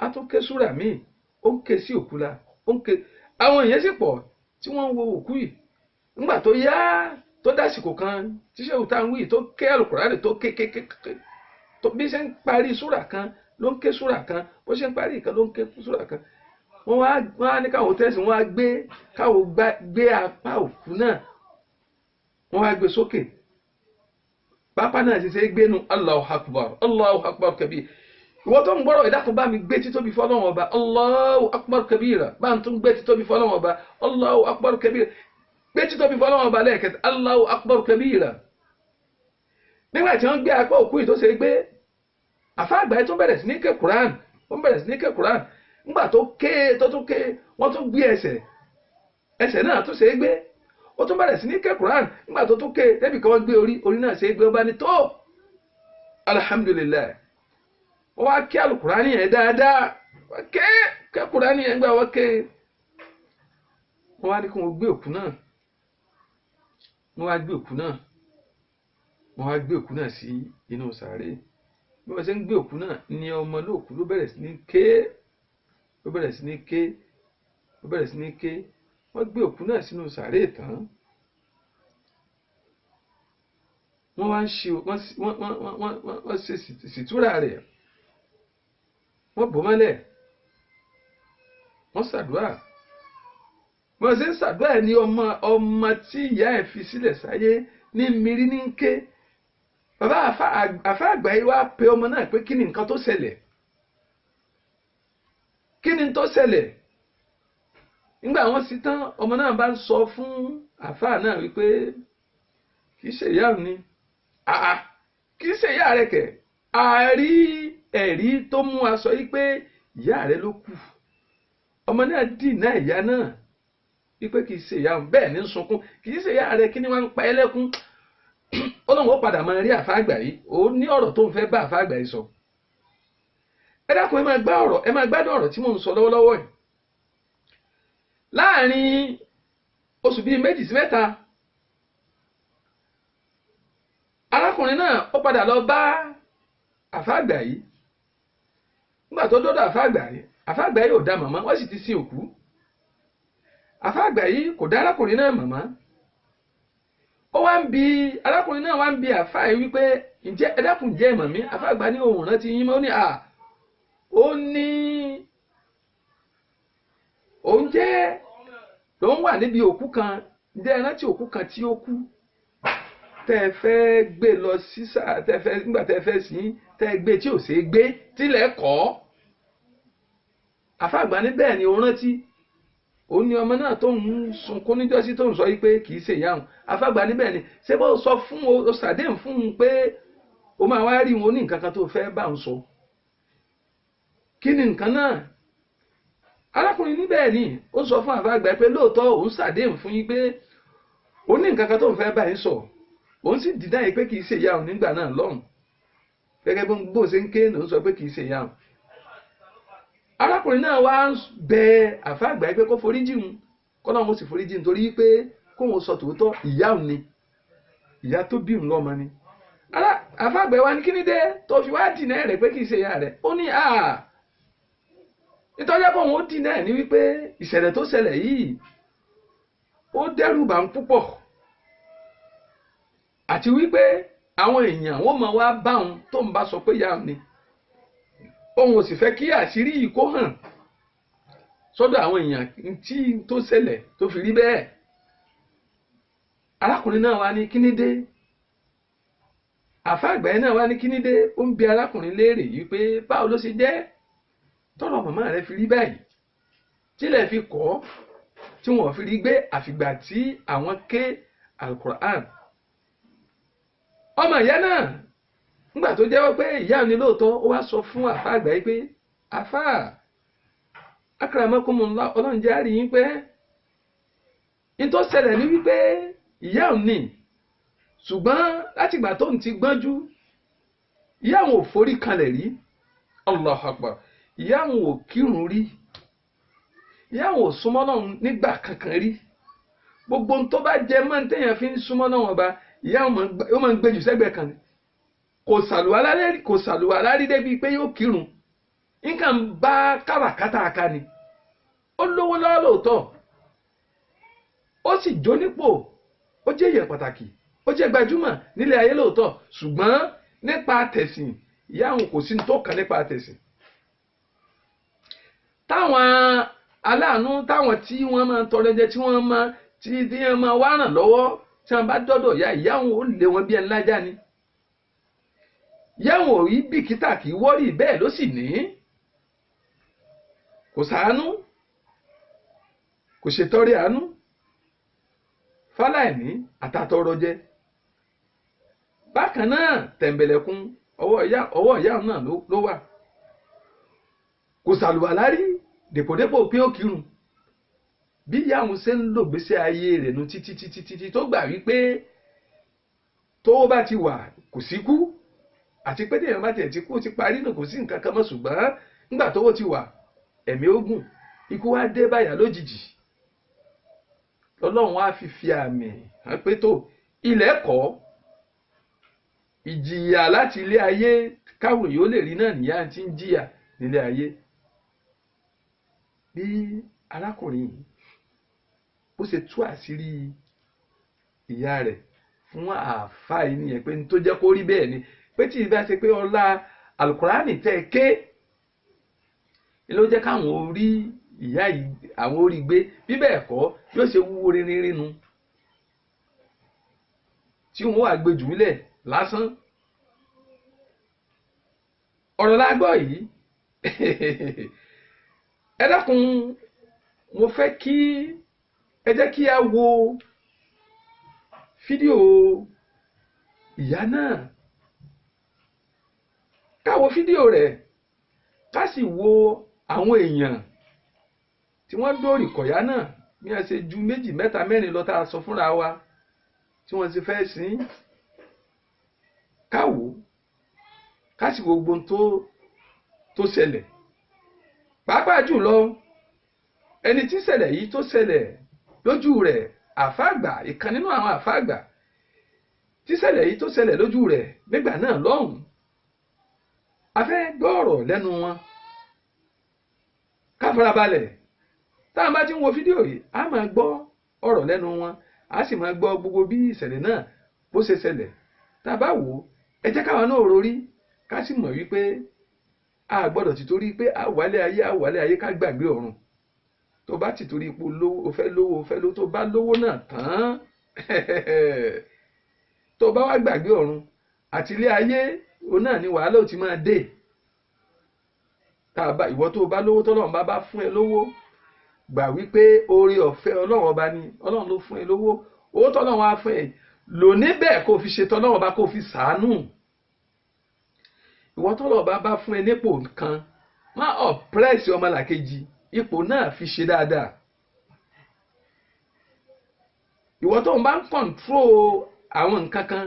á tún ké súrà míì, ó ń ké sí òkú la, ó ń ké. àwọn èèyàn sì pọ̀ tí wọ́n ń wo òkú yìí. ńgbà tó yá, tó dásìkò kan tí ṣéwù tá ń wí tó ké alukurani tó ké tó bí ṣe ń parí súrà kan ló ń ké súrà kan, bó ṣe ń parí ìkan ló ń ké súrà kan. wọ́n á ní káwọn tẹ́sí, wọ́n á gbé apá òkú náà, wọ́n á gbé sókè. pápá náà ti ṣe é gbénu. Allahu Akbar, Allahu Akbar kabir. ìwọ tó ń gbọ́rọ̀ ìdákun bá mi gbé títóbi fọ́lọ́run ọba, Allahu Akbar kabira. bá ń tún gbé títóbi fọ́lọ́run ọba, Allahu Akbar kabira. gbé títóbi fọ́lọ́run ọba lẹ́ẹ̀kẹta, Allahu Akbar kabira. nígbà tí wọ́n gbé apá òkú yìí tó ṣe é gbé, àfáà àgbà yìí tó bẹ̀rẹ̀ sí ní ké Quran, ó bẹ̀rẹ̀ sí ní ké Quran. ńgbà tó tún ké, wọ́n tún gbé ẹsẹ̀ náà tó ṣe é gbé, ó tún bẹ̀rẹ̀ sí ní ké Quran. ńgbà tó tún ké débi kan wọ́n gbé orí náà ṣe é gbé, ó bá ní tó alhamdulillah. wọ́n wá ké alukurani yẹn dáadáa, wọ́n ké Quran yẹn gbà wọ́n ké. wọ́n wá ní kí wọ́n gbé òkú náà, wọ́n wá gbé òkú náà sí inú sàárè. bí wọ́n ṣe ń gbé òkú náà ni ọmọ lóòkú ló bẹ̀rẹ̀ sí ní ké, ó bẹ̀rẹ̀ sí ní ké. wọ́n gbé òkú náà sínú sàárè tán. wọ́n wá ń ṣe sìtúrà rẹ̀, wọ́n bò mọ́lẹ̀, wọ́n ṣàdúrà. wọ́n ṣe ń ṣàdúrà ní ọmọ tí ìyá ẹ̀ fi sílẹ̀ sáyé ní mírí ní ké. bàbá àfáà àgbà yìí wá pe ọmọ náà pé kí ni nǹkan tó ṣẹlẹ̀, kí ni tó ṣẹlẹ̀. nígbà wọ́n sì tán, ọmọ náà bá ń sọ fún àfáà náà wípé kì í ṣe ìyá mi, kì í ṣe ìyá rẹ̀ kẹ̀, àárí ẹ̀rí tó mú a sọ yìí pé ìyá rẹ̀ ló kù. ọmọ náà dìnnà ìyá náà wípé kì í ṣe ìyá òun, bẹ́ẹ̀ ní sunkún, kì í ṣe ìyá rẹ̀, kí ni wọ́n ń pa ẹlẹ́kún. ó lóun ó padà máa rí àfáà àgbà yìí, ó ní ọ̀rọ̀ tó ń fẹ́ bá àfáà àgbà yìí sọ. ẹ dákun, ẹ máa gbádùn ọ̀rọ̀ tí mò ń sọ lọ́wọ́lọ́wọ́ yìí. láàrin oṣù bíi 2 sí 3, arákùnrin náà ó padà lọ bá àfáà àgbà yìí. nígbà tó dọ́dọ̀ àfáà àgbà yìí ò dá màmá, wọ́n sì ti sin òkú. àfáà àgbà yìí kò dá arákùnrin náà màmá. arákùnrin náà wá ń bi àfáà yìí wípé ǹjẹ́ ẹ dákun jẹ́ màmí? àfáà àgbà ní òun rántí yín mọ́. ó ní òun jẹ́ lòun wà níbi òkú kan, ǹjẹ́ ẹ rántí òkú kan tí ó kú tẹ́ ẹ fẹ́ gbé lọ sísà, nígbà tẹ́ ẹ fẹ́ sìn, tẹ́ ẹ gbé tí ò ṣeé gbé, tílẹ̀ kọ́. àfàgbà ní bẹ́ẹ̀ ni ó rántí ó ní ọmọ náà tó ń sunkún níjọ́sí tó ń sọ yí pé kì í ṣe ìyá òun. àfàgbà ní bẹ́ẹ̀ ni ṣé bó sọ fún o ṣàdéhùn fún un pé ó máa wá rí wọn ní nǹkan kan tó fẹ́ bá ń sọ. kí ni nǹkan náà? arákùnrin níbẹ̀ ni ó sọ fún àfàgbà pé lóòótọ́ òun ṣàdéhùn fún yín pé ó ní nǹkan kan tó ń fẹ́ bá yín sọ, òun sì dìdá yìí pé kì í ṣe ìyá òun nígbà náà lọ́hùn, gẹ́gẹ́ bó ṣe ń ké lòun sọ pé kì í ṣe ìyá òun. arákùnrin náà wá ń bẹ àfàgbà pé kó foríjì òun, kọ́nà òun sì foríjì nítorí pé kóun sọ tòótọ́ ìyá òun ni, ìyá tó bí òun lọ́mọ ni. àfàgbà wa ní kí ni dé tó fi wá dìnnà rẹ̀ pé kì í ṣe ìyá rẹ̀? ó ní nítorí pé òun ó dìnnà ní wípé ìṣẹ̀lẹ̀ tó ṣẹlẹ̀ yìí ó dẹ́rù bà ń púpọ̀, àti wípé àwọn èèyàn wọ́n máa wá bá òun tó ń bá sọ pé ìyá òun ni. òun ò sì fẹ́ kí àṣírí yìí kó hàn sọ́dọ̀ àwọn èèyàn tí tó ṣẹlẹ̀ tó fi rí bẹ́ẹ̀. arákùnrin náà wá ní kíní dé, àfàgbà yẹn náà wá ní kíní dé, ó ń bi arákùnrin léèrè yìí pé báwo ló ṣe jẹ́ tọ́rọ̀ màmá rẹ̀ fi rí báyìí tílẹ̀ fi kọ́ tí wọ́n fi rí gbé àfìgbà tí àwọn ké alukur'an. ọmọ ìyá náà nígbà tó jẹ́wọ́ pé ìyá òun ni lóòótọ́, ó wá sọ fún àfàgbà yìí pé àfà akramakumullah, ọlọ́run jẹ́ àrí yín pé ní tó ṣẹlẹ̀ ní wípé ìyá òun ni, ṣùgbọ́n láti ìgbà tó ń ti gbọ́njú ìyá òun ò forí kanlẹ̀ rí. Allahu Akbar. ìyá òun ò kírun rí, ìyá òun ò súnmọ́ náà nígbà kankan rí. gbogbo tó bá jẹ mọ́ ní téèyàn fi ń súnmọ́ náà wọn bá ìyá òun ó máa ń gbé jù sẹ́gbẹ̀ẹ́ kan ni. kò sàlùwàlá rí débi pé yóò kírun, nǹkan bá káràkátà aka ni. ó lówó lọ́wọ́ lóòótọ́, ó sì jó nípò, ó jẹ́ èèyàn pàtàkì, ó jẹ́ gbajúmọ̀ nílé ayé lóòótọ́, ṣùgbọ́n nípa tẹ̀sìn ìyá òun kò sí ní tó kàn nípa tẹ̀sìn. táwọn aláàánú, táwọn tí wọ́n máa ń tọrẹ jẹ, tí wọ́n máa wá ràn lọ́wọ́, tí wọ́n bá dọ́dọ̀ ìyá òun ó lé wọn bí ẹni lájà ni. ìyá òun ò rí bìkítà, kì í wọ́rì, bẹ́ẹ̀ ló sì ní. kò ṣàánú, kò ṣètọrẹ àánú fáláìní àtàtọrọ jẹ. bákan náà tẹ̀m̀bẹ̀lẹ̀kun ọwọ́ ìyá náà ló wà. kò sàlùwàlá rí dèpòdépò pé ó kírun. bí ìyá òun ṣe ń lò gbèsè ayé rẹ̀ nu títí tó gbà wípé tó bá ti wà kò sí kú, àti pé téèyàn bá tiẹ̀ ti kú ti parí nù, kò sí nǹkan kan mọ́. ṣùgbọ́n nígbà tówó ti wà ẹ̀mí ogun, ikú wá dé báyà lójijì. Ọlọ́run wá fi àmì hàn pé tó ilẹ̀ kọ́ ìjìyà láti ilé ayé káwọn yóò lè rí náà níyà tí ń jìyà nílé ayé. bí arákùnrin yìí bó ṣe tú àṣírí ìyá rẹ̀ fún àáfàá yìí nìyẹn, pé ní tó jẹ́ kó rí bẹ́ẹ̀ ni, pé tí ìbá ṣe pé ọlá alukurani tẹ́ ẹ ké ló jẹ́ káwọn orí ìyá yìí, àwọn orí gbé. bí bẹ́ẹ̀ kọ́ yóò ṣe wúwo rínrínnu tí wọ́n wà gbé jùlẹ̀ lásán. ọ̀rọ̀ la gbọ́ yìí. ẹ dákun, mo fẹ́ kí ẹ jẹ́ kí a wo fídíò ìyá náà, ká wo fídíò rẹ̀, ká sì wo àwọn èèyàn tí wọ́n dóòrì kọ̀yá náà bí wọ́n ṣe ju 2, 3, 4 lọ tá a sọ fúnra wa tí wọ́n ti fẹ́ sìn. ká wò, ká sì wo gbogbo tó ṣẹlẹ̀. pàápàá jùlọ ẹni tí ṣẹlẹ̀ yìí tó ṣẹlẹ̀ lójú rẹ̀, àfàgbà, ìkan nínú àwọn àfàgbà tí ṣẹlẹ̀ yìí tó ṣẹlẹ̀ lójú rẹ̀ nígbà náà lọ́hùn. a fẹ́ gbọ́ ọ̀rọ̀ lẹ́nu wọn, ká farabalẹ̀. táwọn bá ti ń wo fídíò yìí, a máa gbọ́ ọ̀rọ̀ lẹ́nu wọn, a sì máa gbọ́ gbogbo bí ìṣẹ̀lẹ̀ náà bó ṣe ṣẹlẹ̀. tá a bá wò ó, ẹ jẹ́ káwọn náà rorí, ká sì mọ̀ wípé a gbọ́dọ̀ ti torí pé a wálé ayé ká gbàgbé ọ̀run. tó bá ti torí ipò lówó, o fẹ́ lówó, tó bá lówó náà tán tó bá wá gbàgbé ọ̀run àti ilé ayé, òun náà ni wàhálà ò ti máa dé. ìwọ tó bá lówó tọ́lọ́run bá fún ẹ lówó gbà wípé oore ọ̀fẹ́ Ọlọ́run ọba ni, Ọlọ́run ló fún ẹ lówó, owó tọ́lọ́run á fún ẹ lò níbẹ̀ kó fi ṣe tọ́lọ́run ọba kó fi ṣàánú. Ìwọ tọ́lọ́run ọba bá fún ẹ nípò kan má ọ̀pẹ́rẹ́sì ọmọlàkejì, ipò náà fi ṣe dáadáa. Ìwọ tó ń bá ń kọ̀ǹtró àwọn nǹkan kan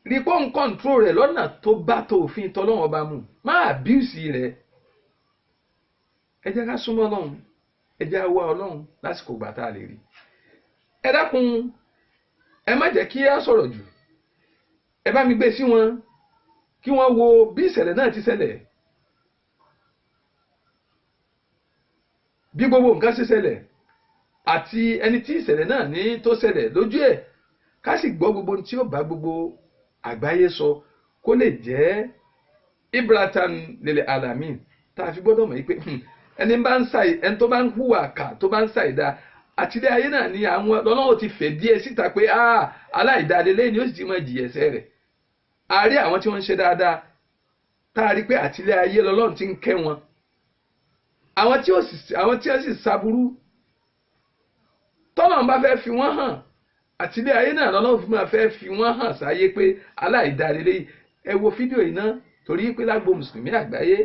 rí pé ń kọ̀ǹtró rẹ̀ lọ́nà tó bá tó òfin tọ́lọ́run ọba mu, má àbíùsì rẹ̀. Ẹ jẹ́ ká súnmọ́ Ọlọ́run, ẹ jẹ́ á wá Ọlọ́run lásìkò ìgbà tá a lè rí. Ẹ dákun, ẹ má jẹ́ kí á sọ̀rọ̀ jù, ẹ bá mi gbé sí wọn kí wọ́n wo bí ìṣẹ̀lẹ̀ náà ti ṣẹlẹ̀, bí gbogbo nǹkan ṣe ṣẹlẹ̀ àti ẹni tí ìṣẹ̀lẹ̀ náà ní tó ṣẹlẹ̀ lójú ẹ̀, ká sì gbọ́ gbogbo tí ó bá gbogbo àgbáyé sọ kó lè jẹ́ ibratan lil alamin, tá a fi gbọ́dọ̀ mọ̀ pé ẹni tó bá ń hùwà kà tó bá ń ṣàìdá àtìlẹ́ ayé náà ni àwọn Ọlọ́run ti fẹ̀ díẹ̀ síta pé aláìdá lélẹ́ ni ó sì ti máa jìyà ẹ̀ṣẹ̀ rẹ̀. A rí àwọn tí wọ́n ń ṣe dáadáa tá a rí pé àtìlẹ́ ayé lọ́lọ́run ti ń kẹ́ wọn, àwọn tí ó sì ṣaburú tọ́lọ́run bá fẹ́ fi wọ́n hàn àtìlẹ́ ayé náà lọ́lọ́run fi máa fẹ́ fi wọ́n hàn sáyé pé aláìdá lélẹ́. Ẹ wo fídíò yìí náà torí pé lágbo mùsùlùmí àgbáyé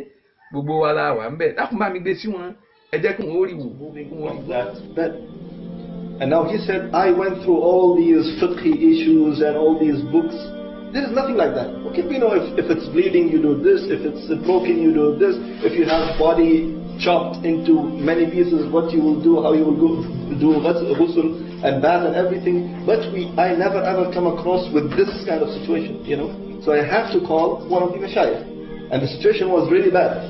gbogbo wa la wà ń bẹ̀, dákun bá mi gbé sí wọn, ẹ jẹ́ kí wọ́n ó rí wò. And now he said, I went through all these fiqhi issues and all these books. There is nothing like that. Okay, we know if it's bleeding, you do this. If it's broken, you do this. If you have body chopped into many pieces, what you will do, how you will go do ghusl and bath and everything. But I never ever come across with this kind of situation, you know. So I have to call one of the mashayikh. And the situation was really bad.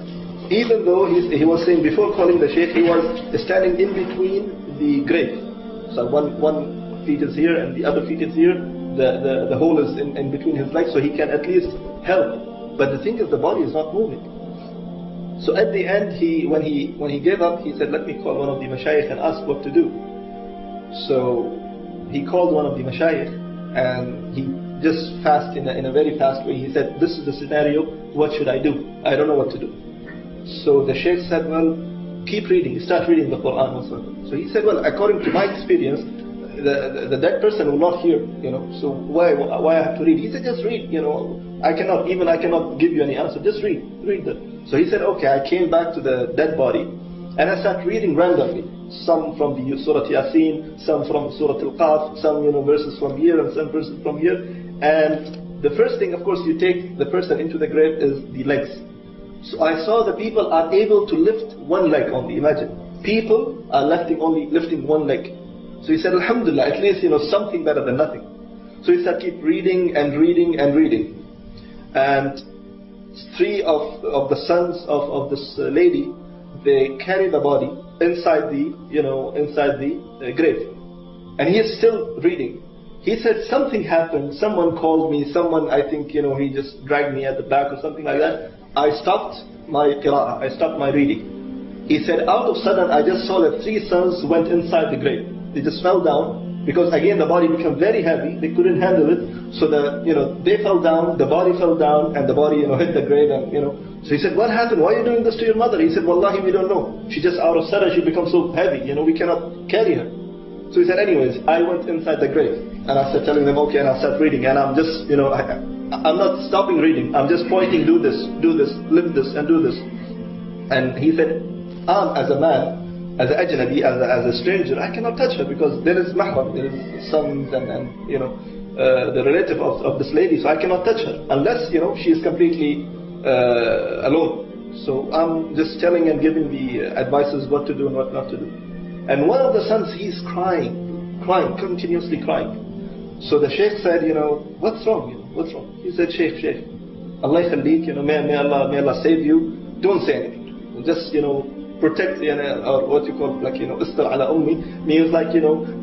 Even though he was saying before calling the sheikh, he was standing in between the grave. So one feet is here and the other feet is here. The hole is in between his legs, so he can at least help. But the thing is, the body is not moving. So at the end, when he gave up, he said, let me call one of the mashayikh and ask what to do. So he called one of the mashayikh and he just fast in a very fast way. He said, this is the scenario, what should I do? I don't know what to do. So the sheikh said, well, keep reading, start reading the Quran also. So he said, well, according to my experience, the dead person will not hear, you know, so why I have to read? He said, just read, you know, I cannot give you any answer, just read that. So he said, okay, I came back to the dead body and I started reading randomly, some from the Surah Yasin, some from Surah Al-Qaf, some verses from here and some verses from here. And the first thing, of course, you take the person into the grave is the legs. So I saw the people are able to lift one leg only. Imagine, people are lifting one leg. So he said, Alhamdulillah, at least something better than nothing. So he said, keep reading and reading and reading. And three of the sons of this lady, they carry the body inside the grave, and he is still reading. He said something happened. Someone called me. Someone, I think, he just dragged me at the back or something like that. I stopped my qira'ah. I stopped my reading. He said, out of sudden, I just saw that three sons went inside the grave. They just fell down because again the body became very heavy. They couldn't handle it. So they fell down. The body fell down, and the body hit the grave. And So he said, what happened? Why are you doing this to your mother? He said, Wallahi, we don't know. She just out of sudden she becomes so heavy. We cannot carry her. So he said, anyways, I went inside the grave and I started telling them, okay, and I started reading, and I'm just, I'm not stopping reading. I'm just pointing, do this, lift this, and do this. And he said, as a man, as an ajnabi, as a stranger, I cannot touch her because there is mahram, there is sons and the relative of this lady, so I cannot touch her unless she is completely alone. So I'm just telling and giving the advices what to do and what not to do. And one of the sons, he's crying, continuously crying. So the sheikh said, what's wrong? What's wrong? He said, Sheikh, Allah khallik, may Allah save you. Don't say anything. Just protect, or what you call istar ala ummi, means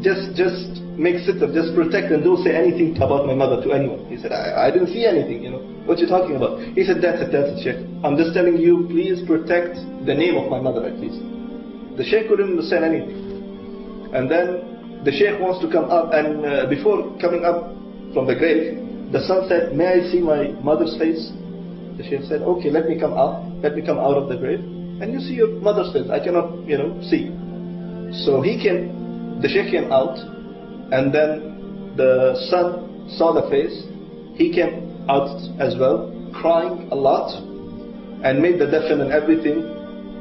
just make sitr, just protect, and don't say anything about my mother to anyone. He said, I didn't see anything, what you talking about? He said, that's it, Sheikh. I'm just telling you, please protect the name of my mother at least. The Sheikh couldn't understand anything. And then the Sheikh wants to come up, and before coming up from the grave, the son said, may I see my mother's face? The Shaykh said, okay, let me come out of the grave, and you see your mother's face. I cannot, see. So the Shaykh came out, and then the son saw the face. He came out as well, crying a lot, and made the dafn and everything.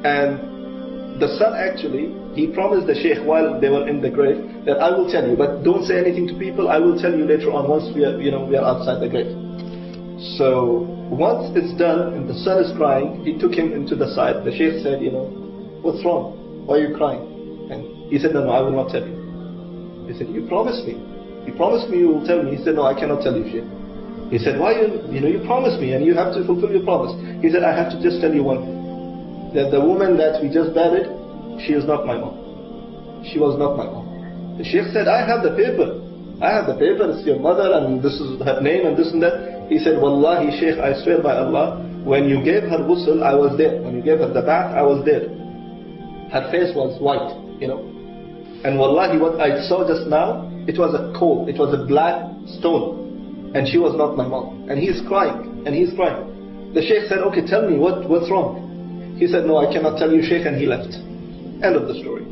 And the son actually, he promised the Shaykh while they were in the grave that I will tell you, but don't say anything to people. I will tell you later on once we are outside the grave. So once it's done and the son is crying, he took him into the side. The Shaykh said, what's wrong? Why are you crying? And he said, no, I will not tell you. He said, you promised me. You promised me you will tell me. He said, no, I cannot tell you, Shaykh. He said, why you promised me and you have to fulfill your promise. He said, I have to just tell you one thing. That the woman that we just buried, she is not my mom. She was not my mom. The Shaykh said, I have the paper. It's your mother and this is her name and this and that. He said, Wallahi Shaykh, I swear by Allah, when you gave her ghusl, I was there. When you gave her the bath, I was there. Her face was white, And Wallahi, what I saw just now, it was a coal. It was a black stone. And she was not my mom. And he's crying. The Shaykh said, okay, tell me, what's wrong? He said, no, I cannot tell you, Shaykh, and he left. End of the story.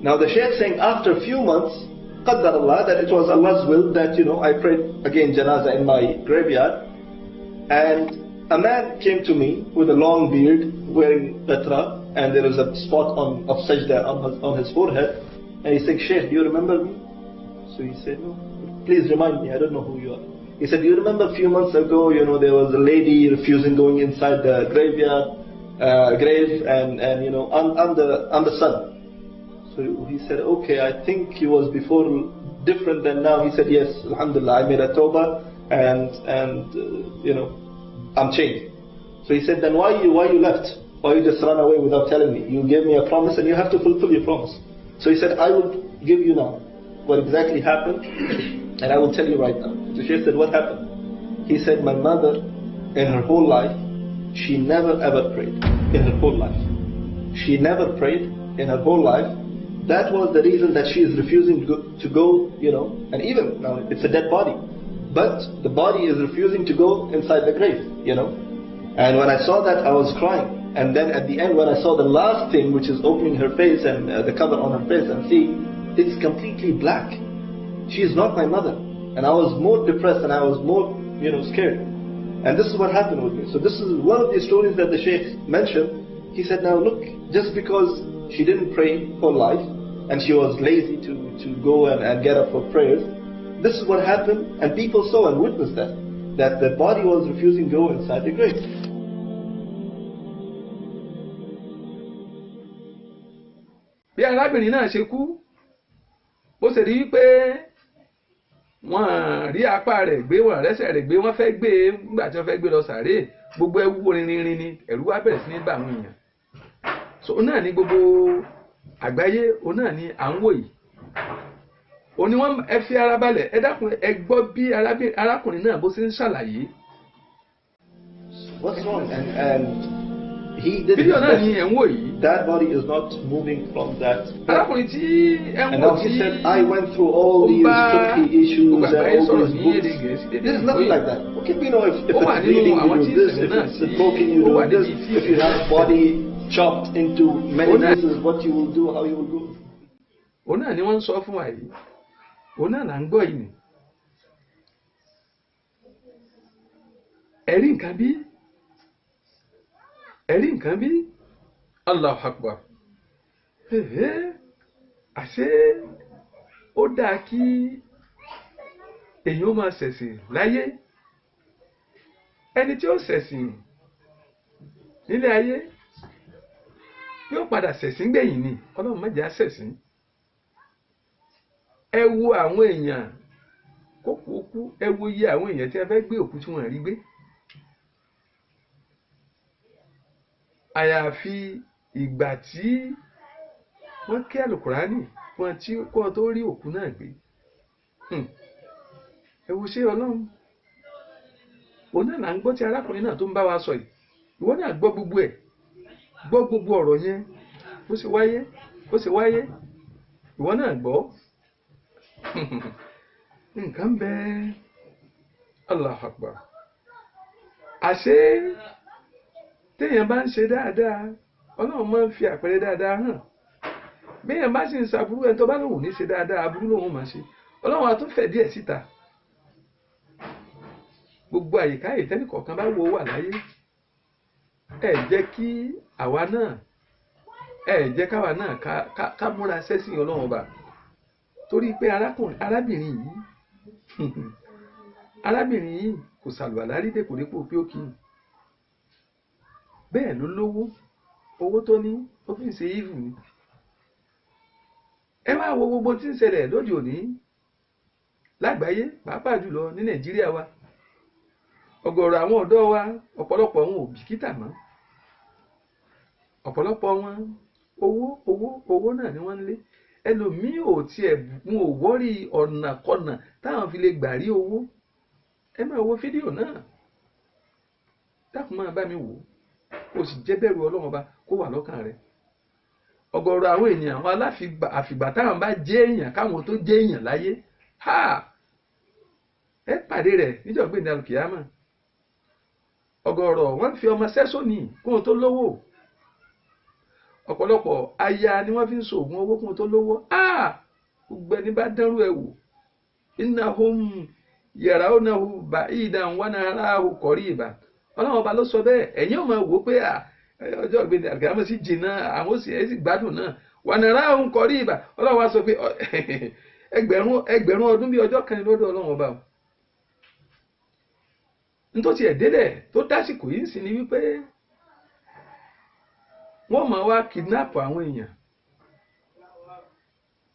Now the Shaykh saying after a few months, Qaddar Allah, that it was Allah's will that, I prayed again janazah in my graveyard. And a man came to me with a long beard, wearing qatra, and there was a spot of sajda on his forehead. And he said, Shaykh, do you remember me? So he said, no, please remind me, I don't know who you are. He said, do you remember a few months ago, there was a lady refusing going inside the grave and on the sun. So he said, okay, I think he was before different than now. He said, yes, alhamdulillah, I made a tawbah and I'm changed. So he said, then why you left? Why you just run away without telling me? You gave me a promise and you have to fulfill your promise. So he said, I will give you now what exactly happened and I will tell you right now. So she said, what happened? He said, my mother in her whole life, she never ever prayed in her whole life. She never prayed in her whole life. That was the reason that she is refusing to go, and even now it's a dead body. But the body is refusing to go inside the grave, And when I saw that, I was crying. And then at the end, when I saw the last thing, which is opening her face and the cover on her face and see, it's completely black. She is not my mother. And I was more depressed and I was more, scared. And this is what happened with me. So this is one of the stories that the Shaykh mentioned. He said, now look, just because she didn't pray for life and she was lazy to go and get up for prayers, this is what happened, and people saw and witnessed that the body was refusing to go inside the grave. Bí arábìnrin náà ṣe kú, ó sì rí pé wọ́n rí apá rẹ̀ gbé, wọ́n rẹ́sẹ̀ rẹ̀ gbé, wọ́n fẹ́ gbé nígbà tí wọ́n fẹ́ gbé lọ sàréè, gbogbo ẹwú rinrin ni, ẹ̀rù wá bẹ̀rẹ̀ sí ní bà àwọn èèyàn. So náà ni gbogbo àgbáyé, náà ni à ń wò yìí. Ó ní wọ́n ẹ fi ara balẹ̀, ẹ dákun ẹ gbọ́ bí arákùnrin náà bó ṣe ń ṣàlàyé. What's wrong? And he did fídíò náà ni ẹ̀ ń wò yìí. That body is not moving from that. Arákùnrin tí ẹ ń wò tí he said, I went through all these tricky issues and all these books. There's nothing like that. Okay, if it's bleeding, you do this. If it's broken, you do this. If you have body chopped into many pieces, what you will do, how you will do. Òun náà ni wọ́n ń sọ fún wa yìí. Òun náà là ń gbọ́ yìí. Ẹ̀rí nǹkan bí? Ẹ̀rí nǹkan bí? Allahu Akbar. Àṣé ó dáa kí èèyàn ó máa ṣẹ̀sìn láyé. Ẹni tí ó ṣẹ̀sìn nílé ayé yóò padà ṣẹ̀sìn gbẹ̀yìn ni. Ọlọ́run má jẹ́ á ṣẹ̀sìn. Ẹ wo àwọn èèyàn kókó kú, ẹ wo iye àwọn èèyàn tí a fẹ́ gbé òkú tí wọ́n rí gbé. Àyàfi ìgbà tí wọ́n ké àlùkùránì wọn tí kò tó rí òkú náà gbé. Ẹ wo ṣé Ọlọ́run. Òun náà là ń gbọ́ tí arákùnrin náà tó ń bá wa sọ yìí. Ìwọ náà gbọ́ gbogbo ẹ̀. Gbọ́ gbogbo ọ̀rọ̀ yẹn. Ó sì wáyé. Ìwọ náà gbọ́. Nǹkan bẹ́ẹ̀. Allahu Akbar. àṣé téèyàn bá ń ṣe dáadáa ọlọ́run máa ń fi àpẹẹrẹ dáadáa hàn béèyàn bá sì ń ṣàbúrú ẹni tó bá lòun ní ṣe dáadáa aburú lòun máa ṣe ọlọ́run á tún fẹ̀ díẹ̀ síta gbogbo àyíká ìtẹ́nì kọ̀ọ̀kan bá wo wà láyé ẹ jẹ́ kí àwa náà ẹ jẹ́ káwa náà ká múra sẹ́sìn ọlọ́run ọba torí pé arábìnrin yìí kò sàlùwàlá rí dèkòdépò pé ó kì í bẹ́ẹ̀ ló lówó owó tó ní ó fi ń ṣe ìvù ni ẹ wá wo gbogbo tí ń ṣẹlẹ̀ lóde òní lágbàáyé pàápàá jùlọ ní Nàìjíríà wa ọ̀gọ̀rọ̀ àwọn ọ̀dọ́ wa ọ̀pọ̀lọpọ̀ wọn ò bìkítà mọ́ ọ̀pọ̀lọpọ̀ wọn owó náà ni wọ́n ń lé ẹlòmíì ò tiẹ̀ wọn ò wọ́rí ọ̀nà kọ̀nà táwọn fi lè gbà rí owó ẹ máa wo fídíò náà dákun máa bá mi wò ó sì jẹ́ bẹ̀rù Ọlọ́run ọba kó wà lọ́kàn rẹ̀ ọ̀gọ̀rọ̀ àwọn ènìyàn àwọn àfìgbà táwọn bá jẹ́ èèyàn káwọn tó jẹ́ èèyàn láyé ẹ pàdé rẹ̀ níjọ̀gbìn ní alùkìyámà ọ̀gọ̀rọ̀ wọ́n fi ọmọ sẹ́sọ̀nì kún un tó lówó ọ̀pọ̀lọpọ̀ aya ni wọ́n fi ń ṣoògùn owó kún un tó lówó gbogbo ẹni bá dánrú ẹ̀ wò innahum yarawnahu ba'idan wa narahu qariban ọlọ́run ọba ló sọ bẹ́ẹ̀ ẹ̀yin ò máa wò pé ọjọ́ ìgbéni àgbàmọ́ sí jìnnà àwọn sì ẹ̀ sì gbádùn náà wa narahu qariban ọlọ́run wa sọ pé ẹgbẹ̀rún ọdún bí ọjọ́ kan lọ́dọ̀ ọlọ́run ọba nítòsí ẹ̀dẹ́lẹ̀ tó dásìkò yìí sì ni wípé wọ́n máa wá kidnap àwọn èèyàn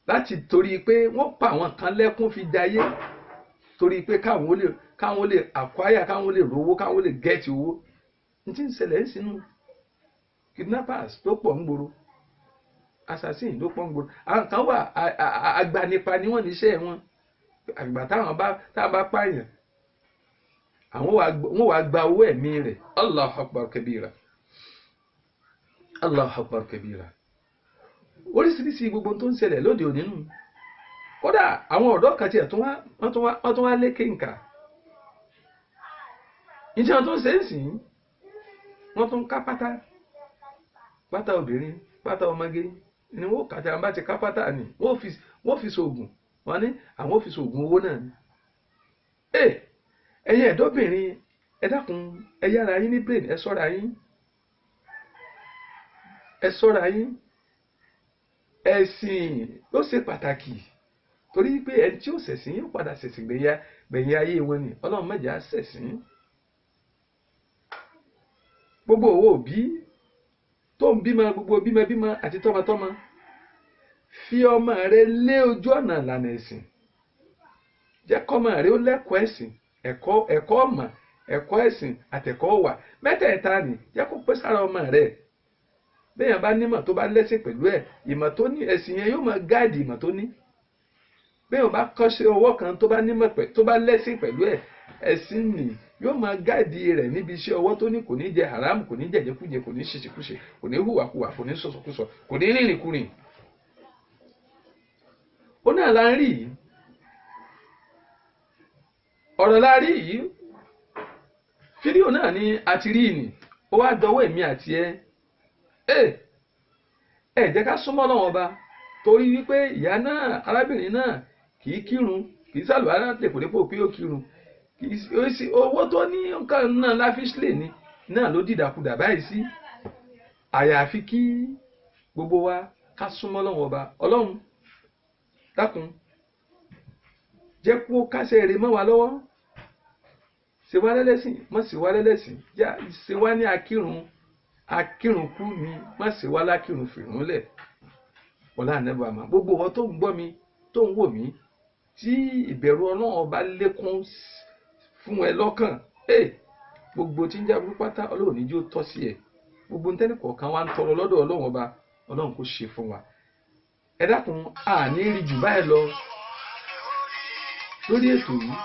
láti torí pé wọ́n pa àwọn kan lẹ́kún fi jayé torí pé káwọn lè acquire káwọn lè rówó káwọn lè gẹ́ẹ̀tì owó ní tí ń ṣẹlẹ̀ sínú kidnappers ló pọ̀ ń gbòòrò assassin ló pọ̀ ń gbòòrò àwọn kan wà agbanipa ni wọ́n níṣẹ́ wọn àgbà táwọn bá pààyàn àwọn wàá gba owó ẹ̀mí rẹ̀ Allahu Akbar kabira Allahu Akbar kabira oríṣiríṣi gbogbo tó ń ṣẹlẹ̀ lóde òní nù kódà àwọn ọ̀dọ́ kan tiẹ̀ wọ́n tún wá lékè nkà ìjẹun tó ń ṣe é sìn wọ́n tún ká pátá obìnrin pátá ọmọge ni wọ́n kàtà àbá ti ká pátá ni wọ́n fi ṣoògùn wọ́n ní àwọn fi ṣoògùn owó náà ni ẹ̀yin ẹ̀dọ́bìnrin ẹ dákun ẹ yára yín ní brain ẹ ṣọ́ra yín ẹ̀sìn ló ṣe pàtàkì torí pé ẹni tí ó ṣẹ̀sìn yóò padà ṣẹ̀sìn gbẹ̀yìn ayé wọn ni ọlọ́run mẹ́jà ṣẹ̀sìn gbogbo owó òbí tó ń bímọ gbogbo bímọ àti tọmọtọmọ fi ọmọ rẹ lé ojú ọ̀nà ìlànà ẹ̀sìn jẹ́ kọ́mọ rẹ ó lẹ́kọ̀ọ́ ẹ̀sìn ẹ̀kọ́ ọmọ ẹ̀kọ́ ẹ̀sìn àtẹ̀kọ́ wà mẹ́tẹ̀ẹ̀ta ni jẹ́ kó pé sára ọmọ rẹ̀ béèyàn bá nímọ̀ tó bá lẹ́sìn pẹ̀lú ẹ̀ ìmọ̀ tó ní ẹ̀sìn yẹn yóò máa gáàdì ìmọ̀ tó ní béèyàn bá kọ́ṣẹ́ ọwọ́ kan tó bá nímọ̀ tó bá lẹ́sìn pẹ̀lú ẹ̀ ẹ̀sìn ni yóò máa gáàdì rẹ̀ níbi iṣẹ́ ọwọ́ tó ní kò ní jẹ haram kò ní jẹjẹkújẹ kò ní ṣèṣekúṣe kò ní hùwàkùwà kò ní sọ̀sọ̀kúsọ kò ní rìnrìnkúrìn ó náà la ń rí yìí ọ̀rọ̀ la rí yìí fídíò náà ni a ti rí ni ó wá dọwọ́ èmi àti ẹ jẹ́ ká súnmọ́ Ọlọ́run Ọba torí wípé ìyá náà arábìnrin náà kì í kírun kì í sàlùwàlá dèpòdépò pé ó kírun kì í sí owó tó ní nǹkan náà láfíṣlẹ̀ ni náà ló dìdàkudà báyìí sí àyàfi kí gbogbo wa ká súnmọ́ Ọlọ́run Ọba Ọlọ́run dákun jẹ́ kó kásẹ̀ rẹ̀ mọ́ wa lọ́wọ́ ṣe wá lẹ́lẹ́sìn mọ́ ṣe wá lẹ́lẹ́sìn ṣe wá ní akírun kú ni mọ́ ṣe wá lákírun fìrúnlẹ̀ ọ̀la ànẹ́bù àmà gbogbo wọn tó ń gbọ́ mi tó ń wò mí tí ìbẹ̀rù Ọlọ́run Ọba lékún fún ẹ lọ́kàn gbogbo tí ń jẹ́ burú pátá Ọlọ́run ní jó tọ́ sí ẹ gbogbo ntẹ́ni kọ̀ọ̀kan wa ń tọrọ lọ́dọ̀ Ọlọ́run Ọba Ọlọ́run kò ṣe fún wa ẹ dákun àní rí jù báyìí lọ lórí ètò yìí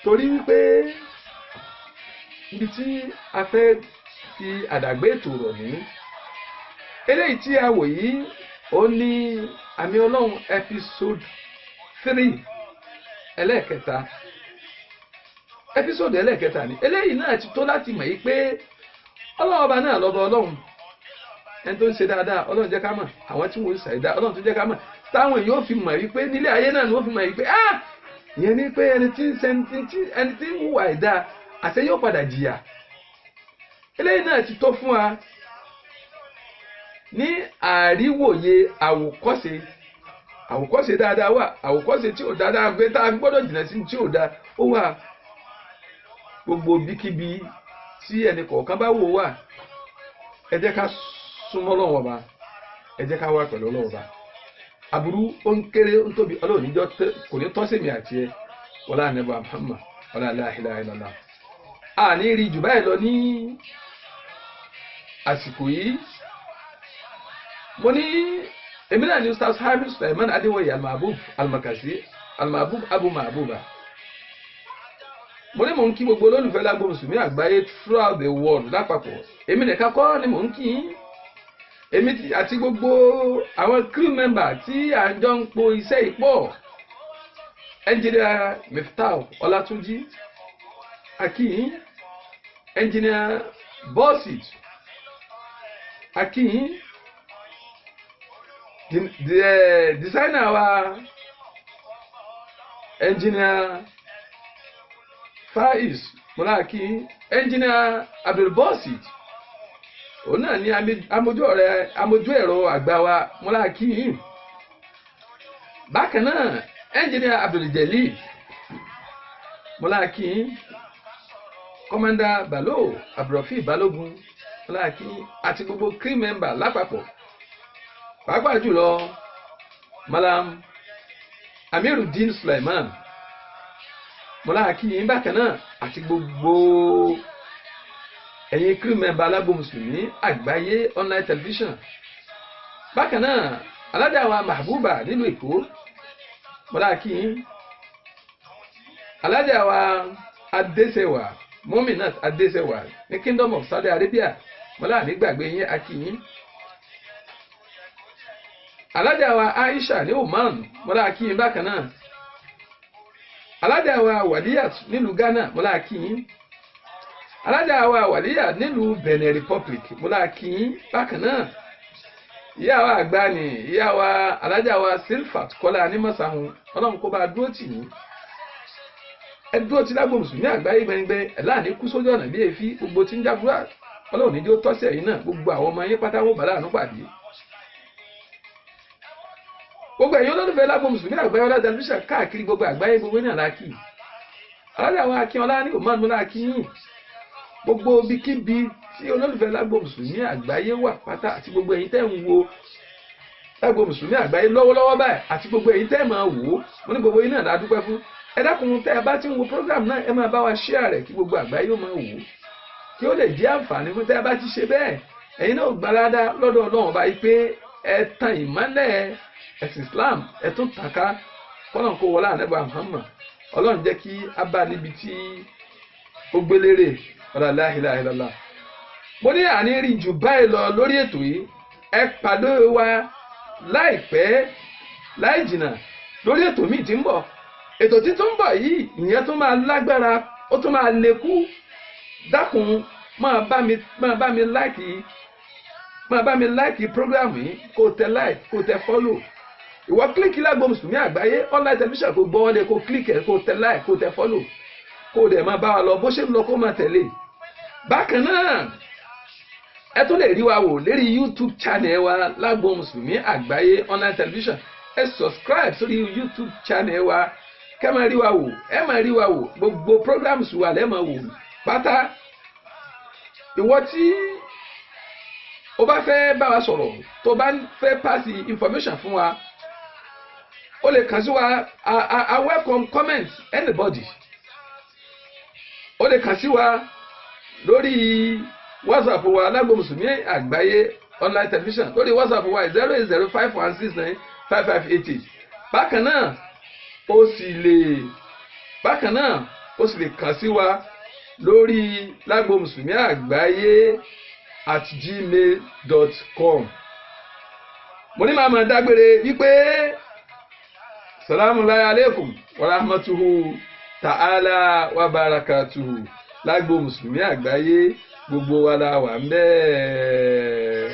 torí wípé ibi tí a fẹ́ fi àdàgbé ètò rọ̀ ní eléyìí tí a wò yìí ó ní Àmì Ọlọ́run episode 3 ẹlẹ́ẹ̀kẹta ẹpísòdù ẹlẹ́ẹ̀kẹta ni eléyìí náà ti tó láti mọ̀ yí pé ọlọ́run ọba náà lọ́ba ọlọ́run ẹni tó ń ṣe dáadáa ọlọ́run jẹ́ ká mọ̀ àwọn tí wọ́n ń ṣàìdá ọlọ́run tó jẹ́ ká mọ̀ táwọn èèyàn ò fi mọ̀ yí pé nílé ayé náà ni wọ́n fi mọ̀ yí pé ìyẹn ni pé ẹni tí ń hùwà ẹ̀dá àṣẹ yóò padà jìyà eléyìí náà ti tó fún wa ní àríwòye àwòkọ́ṣe dáadáa wà àwòkọ́ṣe tí ò dáadáa gbé tá a gbọ́dọ̀ jìnnà sí tí ò dáa ó wà gbogbo bíkíbi tí ẹnì kọ̀ọ̀kan bá wò wà ẹ jẹ́ ká súnmọ́ Ọlọ́run Ọba ẹ jẹ́ ká wà pẹ̀lú Ọlọ́run Ọba aburú ó ń kéré ó ń tóbi Ọlọ́run níjọ́ kò ní tọ́ sèmi àti ẹ wọlá ànábì Muhammad wọlá la ilaha illallah ní rí jù báyìí lọ ní àsìkò yìí mo ní èmi náà ní Ustaz Hamid Sulaiman Adéwòye Al-Mahbub Al-Makasi Al-Mahbub Abu Mahbuba mo ní mò ń kí gbogbo olólùfẹ́ lágbo mùsùlùmí àgbáyé throughout the world lápapọ̀ èmi nìkan kọ́ ni mò ń kí èmi àti gbogbo àwọn crew member tí à ń jọ ń po iṣẹ́ ìpọ̀ engineer Miftah Ọlátúnjí akíyín engineer Bossit akíyín designer wa engineer Faiz Mulaki engineer Abdul Bossit òun náà ní amójú ẹ̀rọ àgbà wa Mulaki bákan náà engineer Abdul Jalil Mulaki commander Balo Abdulrafi Balogun Mulaki àti gbogbo crew member lápapọ̀ pàápàá jùlọ Malam Amiruddin Sulaiman Mulaki bákan náà àti gbogbo ẹ̀yin crew member alágbo mùsùlùmí àgbáyé online television bákan náà alájà wa Mahbuba nílùú Èkó Mulaki alájà wa Adéṣẹwà Mominat Adéṣẹwà ní Kingdom of Saudi Arabia Mulaki gbàgbé yín akíyín alájà wa Aisha ní Oman Mulaki bákan náà alájà wa Waliyat nílùú Ghana Mulaki alájà wa Waliyat nílùú Benin Republic Mulaki bákan náà ìyá wa àgbà ni ìyá wa alájà wa Silfat Kọ́lá ní Mọ́sàhún Ọlọ́run kó bá dúró tì yín ẹ dúró tí lágbo mùsùlùmí àgbáyé gbẹngbẹ ẹ láàní kú sójú ọ̀nà bí èéfì gbogbo tí ń jábúrà Ọlọ́run níjó tọ́sẹ̀ yìí náà gbogbo àwọn ọmọ yín pátá wọ́n bàlá àánú pàdé gbogbo ẹ̀yin olólùfẹ́ lágbo mùsùlùmí àgbáyé ọlá tẹlifíṣàn káàkiri gbogbo àgbáyé gbogbo ní àlákì alájà wa Akínọlá ní Oman Mulaki yín gbogbo bíkíbi tí olólùfẹ́ lágbo mùsùlùmí àgbáyé wà pátá àti gbogbo ẹ̀yin tẹ́ ń wo lágbo mùsùlùmí àgbáyé lọ́wọ́lọ́wọ́ báyìí àti gbogbo ẹ̀yin tẹ́ máa wò ó mo ní gbogbo yín náà dúpẹ́ fún ẹ dákun tẹ́ ẹ bá ti ń wo program náà ẹ máa bá wa share rẹ̀ kí gbogbo àgbáyé ó máa wò ó kí ó lè jẹ́ àǹfààní fún tẹ́ ẹ bá ti ṣe bẹ́ẹ̀ ẹ̀yin náà gbalada lọ́dọ̀ Ọlọ́run báyìí pé ẹ tan ìmọ́lẹ̀ ẹ̀sìn Islam ẹ tún tàka kọ́nà kó wọlé ànábì Muhammad Ọlọ́run jẹ́ kí a bá níbi tí ó gbélére la ilaha illallah mo ní àní rí jù báyìí lọ lórí ètò yìí ẹ pàdé wa láìpẹ́ láì jìnnà lórí ètò míì tí ń bọ̀ ètò tí tó ń bọ̀ yìí ìyẹn tó máa lágbára ó tó máa lékú dákun máa bá mi láìkì program yìí kó tẹ like kó tẹ follow ìwọ kílíkì lágbo mùsùlùmí àgbáyé online television kó gbọ́ wọlé kó kílíkì kó tẹ like kó tẹ follow kó dẹ̀ máa bá wa lọ bó ṣe ń lọ kó máa tẹ̀lé bákan náà ẹ tún lè rí wa wò lérí YouTube channel wa lágbo mùsùlùmí àgbáyé online television ẹ subscribe sórí YouTube channel wa kẹ́ máa rí wa wò ẹ máa rí wa wò gbogbo programs wa lẹ́ẹ̀ máa wò pátá ìwọ tí o bá fẹ́ bá wa sọ̀rọ̀ tó bá fẹ́ pass information fún wa o lè kàn sí wa I welcome comment anybody o lè kàn sí wa lórí WhatsApp wa lágbo mùsùlùmí àgbáyé online television lórí WhatsApp wa 08051695588 bákan náà o sì lè kàn sí wa lórí lágbo mùsùlùmí àgbáyé @gmail.com mo ní máa dágbére wípé salamu alaykum wa rahmatuhu ta'ala wa barakatuhu lágbo mùsùlùmí àgbáyé gbogbo wa la wà ń bẹ́ẹ̀.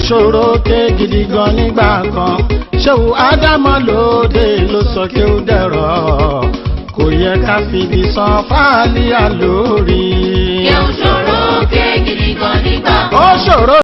ṣòro ké gidi gan nígbà kan ṣéwù ádámọ̀ lóde ló sọ kí ó dẹ̀rọ̀ kò yẹ ká fìdí san fáàlì àlórí. Kí ó ṣòro ké gidi gan nígbà kan. ó ṣòro.